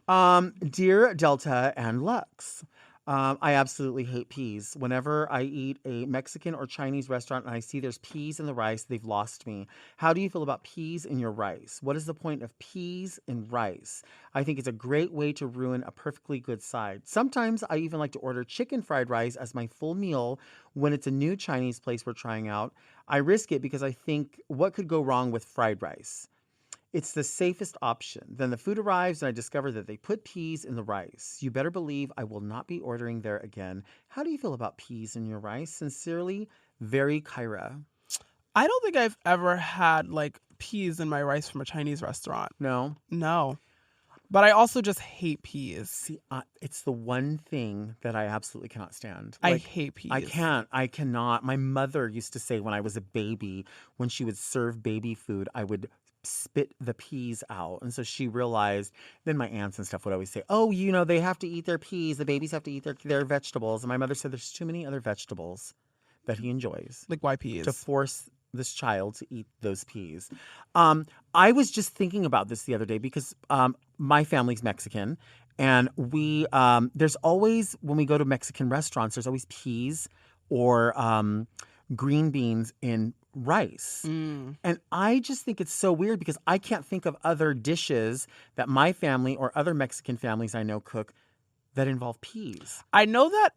Dear Delta and Luxx, I absolutely hate peas. Whenever I eat a Mexican or Chinese restaurant and I see there's peas in the rice, they've lost me. How do you feel about peas in your rice? What is the point of peas in rice? I think it's a great way to ruin a perfectly good side. Sometimes I even like to order chicken fried rice as my full meal when it's a new Chinese place we're trying out. I risk it because I think, what could go wrong with fried rice? It's the safest option. Then the food arrives and I discover that they put peas in the rice. You better believe I will not be ordering there again. How do you feel about peas in your rice? Sincerely, very Kyra. I don't think I've ever had like peas in my rice from a Chinese restaurant. No? No. But I also just hate peas. See, it's the one thing that I absolutely cannot stand. I hate peas. I cannot. My mother used to say when I was a baby, when she would serve baby food, I would spit the peas out. And so she realized, then my aunts and stuff would always say, oh, they have to eat their peas. The babies have to eat their vegetables. And my mother said there's too many other vegetables that he enjoys. Like why peas? To force this child to eat those peas. I was just thinking about this the other day because my family's Mexican, and we there's always, when we go to Mexican restaurants, there's always peas or green beans in rice. And I just think it's so weird because I can't think of other dishes that my family or other Mexican families I know cook that involve peas. I know that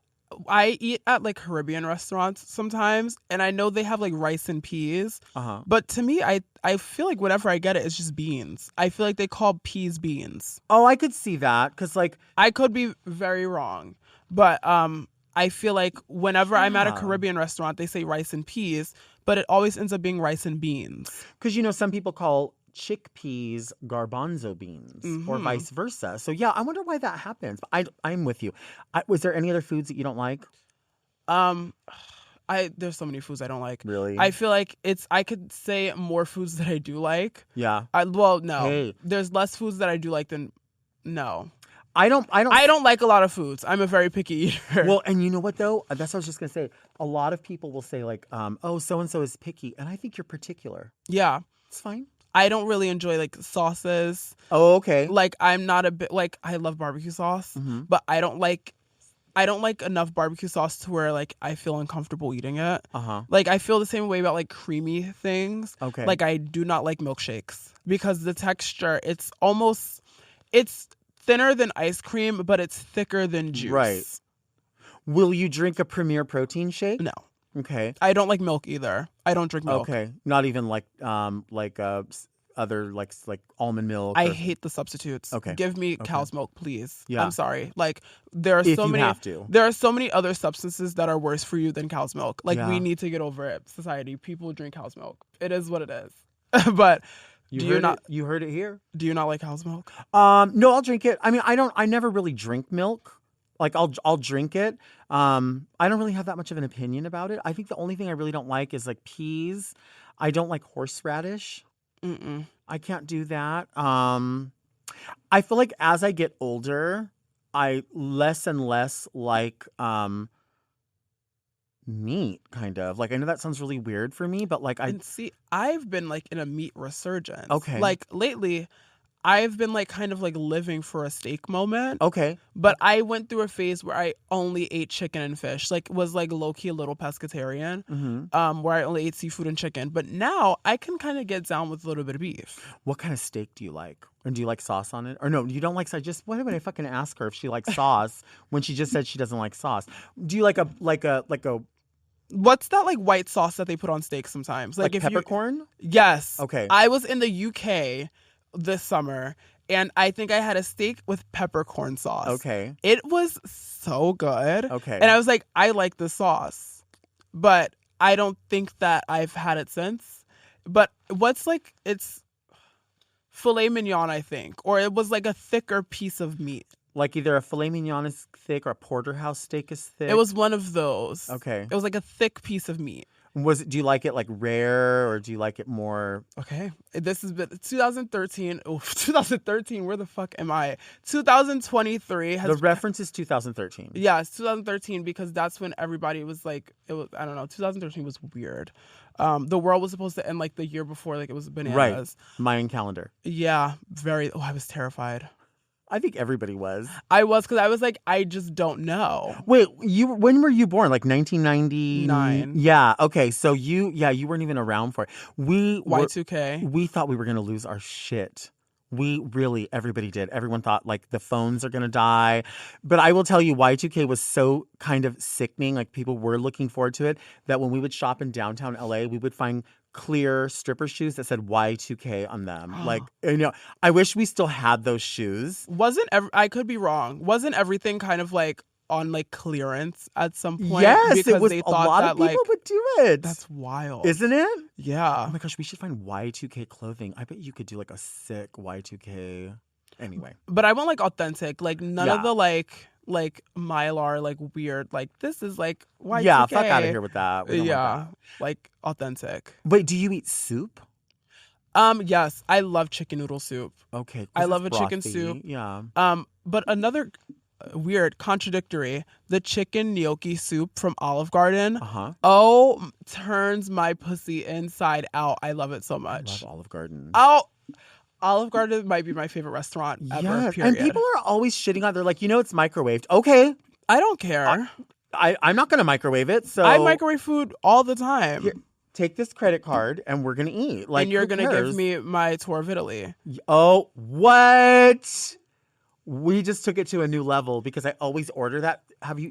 I eat at like Caribbean restaurants sometimes, and I know they have like rice and peas. But to me, I feel like whenever I get it, it's just beans. I feel like they call peas beans. Oh, I could see that because like I could be very wrong, but I feel like whenever I'm at a Caribbean restaurant, they say rice and peas, but it always ends up being rice and beans. Because some people call chickpeas garbanzo beans or vice versa. So yeah, I wonder why that happens. But I'm with you. Was there any other foods that you don't like? There's so many foods I don't like. Really? I feel like I could say more foods that I do like. Yeah. No. Hey. There's less foods that I do like than no. I don't like a lot of foods. I'm a very picky eater. Well, and you know what though? That's what I was just gonna say. A lot of people will say like, oh, so and so is picky, and I think you're particular. Yeah. It's fine. I don't really enjoy like sauces. Oh, okay. Like I'm not a bit like I love barbecue sauce, but I don't like enough barbecue sauce to where like I feel uncomfortable eating it. Like I feel the same way about like creamy things. Okay. Like I do not like milkshakes because the texture, it's thinner than ice cream, but it's thicker than juice. Right. Will you drink a Premier protein shake? No. Okay. I don't like milk either. I don't drink milk. Okay. Not even like other like almond milk. I hate the substitutes. Okay. Give me cow's milk, please. Yeah. I'm sorry. Like there are If so you many have to. There are so many other substances that are worse for you than cow's milk. Like Yeah. we need to get over it. Society, people drink cow's milk. It is what it is. But You heard it here. do you not like cow's milk? No, I'll drink it. I mean, I never really drink milk. Like I'll drink it. I don't really have that much of an opinion about it. I think the only thing I really don't like is like peas. I don't like horseradish. I can't do that. I feel like as I get older, I less and less like meat, kind of. Like I know that sounds really weird for me, but like And see, I've been like in a meat resurgence. Okay. Like lately, I've been like kind of like living for a steak moment. Okay. But I went through a phase where I only ate chicken and fish. Like was like low key a little pescatarian. Where I only ate seafood and chicken. But now I can kind of get down with a little bit of beef. What kind of steak do you like? And do you like sauce on it? Or no, you don't like sauce. Just why would I fucking ask her if she likes sauce when she just said she doesn't like sauce? Do you like a What's that like white sauce that they put on steaks sometimes? like peppercorn? Yes. Okay. I was in the UK this summer and I think I had a steak with peppercorn sauce. Okay. It was so good. Okay. And I was like, I like the sauce. But I don't think that I've had it since. But it's filet mignon, I think. Or it was like a thicker piece of meat. Like either a filet mignon is thick or a porterhouse steak is thick? It was one of those. Okay. It was like a thick piece of meat. Do you like it like rare or do you like it more? Okay. This has been 2013. Oh, 2013. Where the fuck am I? 2023 has. The reference is 2013. Yeah, it's 2013 because that's when everybody was like, it was. I don't know. 2013 was weird. The world was supposed to end like the year before, like it was bananas. Right. Mayan calendar. Yeah, very. Oh, I was terrified. I think everybody was. I was because I was like, I just don't know. Wait, when were you born? Like 1999? Yeah. Okay. So you weren't even around for it. Y2K. We thought we were gonna lose our shit Everybody did. Everyone thought like the phones are going to die. But I will tell you, Y2K was so kind of sickening. Like people were looking forward to it that when we would shop in downtown LA, we would find clear stripper shoes that said Y2K on them. Like, I wish we still had those shoes. I could be wrong. Wasn't everything kind of like on like clearance at some point? Yes, because it was. they A thought lot that of people like would do it. that's wild, isn't it? Yeah. Oh my gosh, we should find Y2K clothing. I bet you could do like a sick Y2K. Anyway, but I want like authentic, like none of the like Mylar, like weird, like this is like Y2K. Yeah, fuck out of here with that. We don't want that. Like authentic. Wait, do you eat soup? Yes, I love chicken noodle soup. Okay, I love a brothy. chicken soup. Yeah. But another weird, contradictory, the chicken gnocchi soup from Olive Garden. Oh, turns my pussy inside out. I love it so much. I love Olive Garden. Oh, Olive Garden might be my favorite restaurant ever, period. And people are always shitting on. They're like, it's microwaved. Okay. I don't care. I'm not going to microwave it. So I microwave food all the time. Here, take this credit card and we're going to eat. Like, and you're going to give me my tour of Italy. Oh, what? We just took it to a new level because I always order that.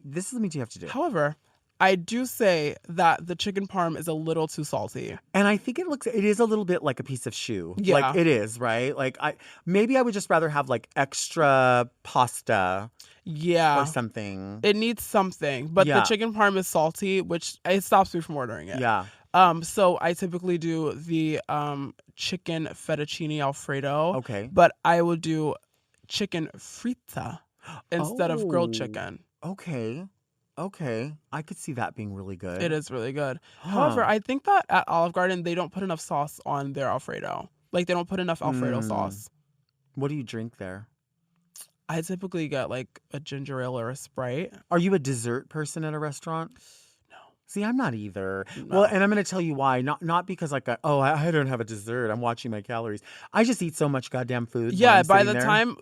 This is something you have to do. However, I do say that the chicken parm is a little too salty. And I think it is a little bit like a piece of shoe. Yeah. Like it is, right? Like maybe I would just rather have like extra pasta. Yeah. Or something. It needs something. But the chicken parm is salty, which it stops me from ordering it. Yeah. So I typically do the chicken fettuccine Alfredo. Okay. But I will do chicken fritta instead of grilled chicken. Okay. I could see that being really good. It is really good. However, I think that at Olive Garden, they don't put enough sauce on their Alfredo. Like, they don't put enough Alfredo sauce. What do you drink there? I typically get, like, a ginger ale or a Sprite. Are you a dessert person at a restaurant? No. See, I'm not either. No. Well, and I'm going to tell you why. Not because like, I don't have a dessert. I'm watching my calories. I just eat so much goddamn food. Yeah, by the time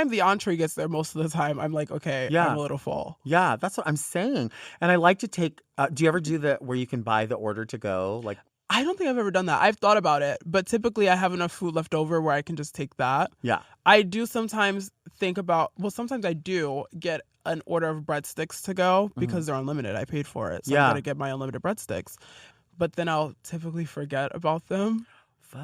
the entree gets there, most of the time, I'm like, okay, I'm a little full. Yeah, that's what I'm saying. And I like to take. Do you ever do where you can buy the order to go? Like, I don't think I've ever done that. I've thought about it, but typically I have enough food left over where I can just take that. Yeah. I do sometimes sometimes I do get an order of breadsticks to go because they're unlimited. I paid for it. So I'm going to get my unlimited breadsticks. But then I'll typically forget about them. Fuck.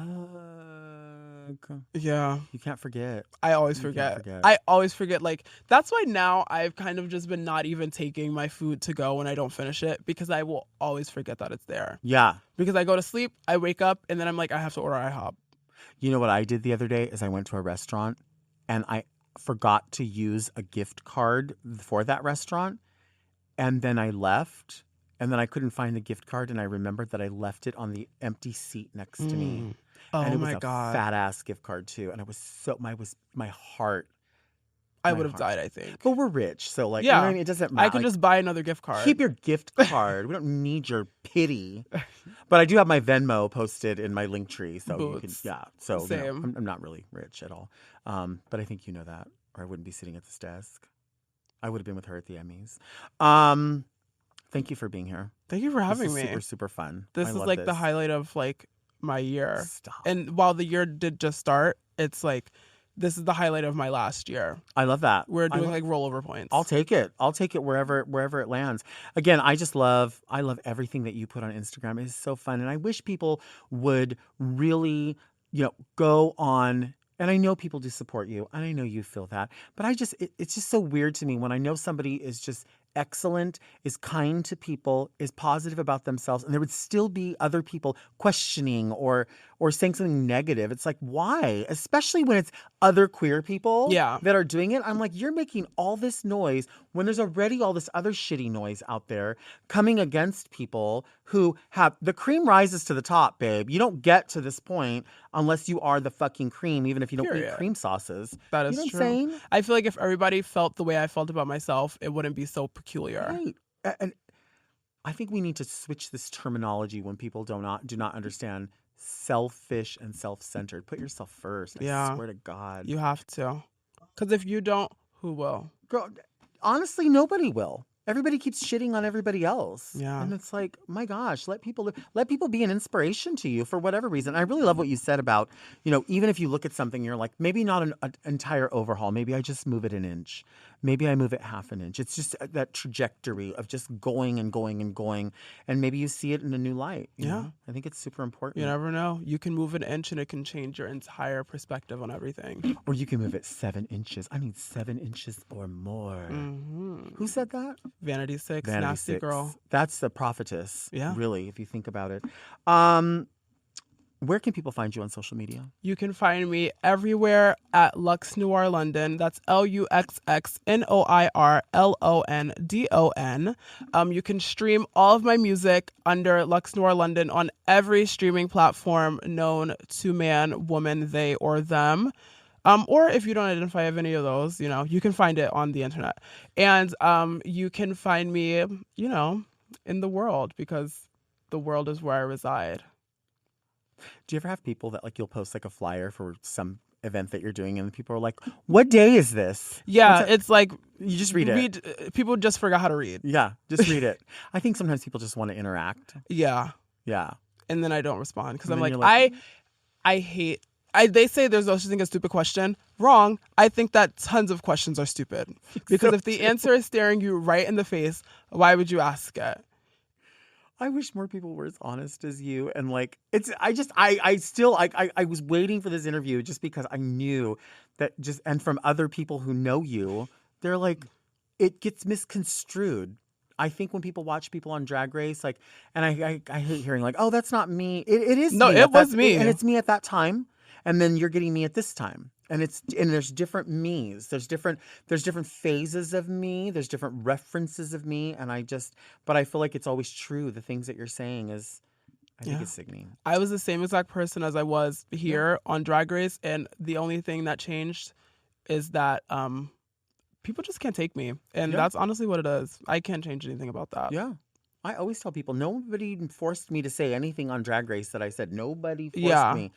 Yeah. You can't forget. I always forget. I always forget. Like, that's why now I've kind of just been not even taking my food to go when I don't finish it because I will always forget that it's there. Yeah. Because I go to sleep, I wake up, and then I'm like, I have to order IHOP. You know what I did the other day is I went to a restaurant and I forgot to use a gift card for that restaurant. And then I left and then I couldn't find the gift card. And I remembered that I left it on the empty seat next to me. Oh, and it was my a God. fat ass gift card too. And I was my heart. I would have died, I think. But we're rich. So like, you know what I mean? It doesn't matter. I can just buy another gift card. Keep your gift card. We don't need your pity. But I do have my Venmo posted in my link tree. So you can, So Same. I'm not really rich at all. But I think you know that. Or I wouldn't be sitting at this desk. I would have been with her at the Emmys. Thank you for being here. Thank you for having me. Super, super fun. This is like the highlight of like my year. Stop. And while the year did just start, it's like this is the highlight of my last year. I love that. We're doing like rollover points. I'll take it. Wherever it lands. Again, I love everything that you put on Instagram. It is so fun. And I wish people would really, go on. And I know people do support you. And I know you feel that. But it's just so weird to me when I know somebody is just excellent, is kind to people, is positive about themselves, and there would still be other people questioning or saying something negative. It's like, why? Especially when it's other queer people that are doing it. I'm like, you're making all this noise when there's already all this other shitty noise out there coming against people who have the cream rises to the top, babe. You don't get to this point unless you are the fucking cream, even if you don't eat cream sauces. That is true. What I'm saying? I feel like if everybody felt the way I felt about myself, it wouldn't be so peculiar. Right. And I think we need to switch this terminology when people do not understand selfish and self-centered. Put yourself first. I swear to God. You have to. Because if you don't, who will? Girl, honestly, nobody will. Everybody keeps shitting on everybody else. Yeah. And it's like, my gosh, let people be an inspiration to you for whatever reason. I really love what you said about, even if you look at something, you're like, maybe not an entire overhaul. Maybe I just move it an inch. Maybe I move it half an inch. It's just that trajectory of just going and going and going. And maybe you see it in a new light. You know? I think it's super important. You never know. You can move an inch and it can change your entire perspective on everything. Or you can move it 7 inches. I mean, 7 inches or more. Mm-hmm. Who said that? Vanity Six, Vanity nasty 6. girl. That's the prophetess. Yeah. Really, if you think about it. Where can people find you on social media? You can find me everywhere at Luxx Noir London. That's LuxxNoirLondon. You can stream all of my music under Luxx Noir London on every streaming platform known to man, woman, they, or them. Or if you don't identify with any of those, you can find it on the internet. And you can find me, in the world, because the world is where I reside. Do you ever have people that you'll post a flyer for some event that you're doing and people are like, what day is this? Yeah, it's like you just read it. People just forgot how to read. Yeah, just read it. I think sometimes people just want to interact. Yeah. Yeah. And then I don't respond because I'm like, I hate. They say there's no such thing as a stupid question. Wrong. I think that tons of questions are stupid. Because if the answer is staring you right in the face, why would you ask it? I wish more people were as honest as you. And I was waiting for this interview just because I knew that and from other people who know you, they're like, it gets misconstrued. I think when people watch people on Drag Race, and I hate hearing oh, that's not me. It is. No, me it was me. And it's me at that time. And then you're getting me at this time. And there's different me's. There's different phases of me. There's different references of me. But I feel like it's always true. The things that you're saying I think it's sickening. I was the same exact person as I was here on Drag Race. And the only thing that changed is that people just can't take me. And that's honestly what it is. I can't change anything about that. Yeah. I always tell people, nobody forced me to say anything on Drag Race that I said. Nobody forced me.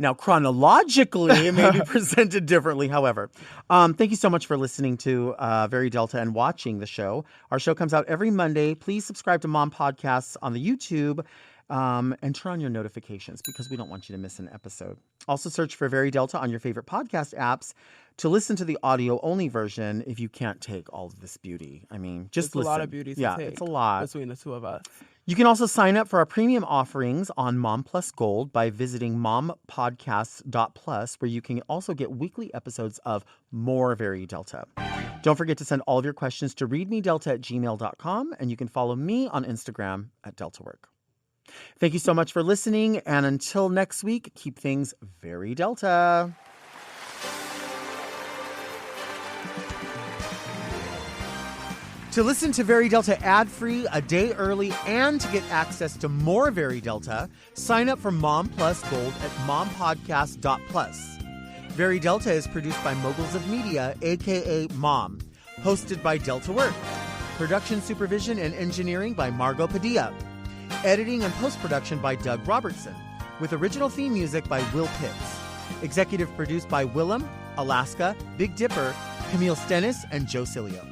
Now, chronologically, it may be presented differently, however. Thank you so much for listening to Very Delta and watching the show. Our show comes out every Monday. Please subscribe to Mom Podcasts on the YouTube and turn on your notifications because we don't want you to miss an episode. Also, search for Very Delta on your favorite podcast apps to listen to the audio-only version if you can't take all of this beauty. I mean, just listen. It's a lot of beauty to take. It's a lot. Between the two of us. You can also sign up for our premium offerings on Mom Plus Gold by visiting mompodcasts.plus, where you can also get weekly episodes of more Very Delta. Don't forget to send all of your questions to readmedelta@gmail.com, and you can follow me on Instagram @DeltaWork. Thank you so much for listening, and until next week, keep things very Delta. To listen to Very Delta ad-free, a day early, and to get access to more Very Delta, sign up for Mom Plus Gold at mompodcast.plus. Very Delta is produced by Moguls of Media, a.k.a. Mom. Hosted by Delta Work. Production supervision and engineering by Margot Padilla. Editing and post-production by Doug Robertson. With original theme music by Will Pitts. Executive produced by Willem, Alaska, Big Dipper, Camille Stennis, and Joe Cilio.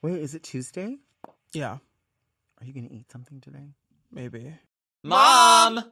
Wait, is it Tuesday? Yeah. Are you going to eat something today? Maybe. Mom!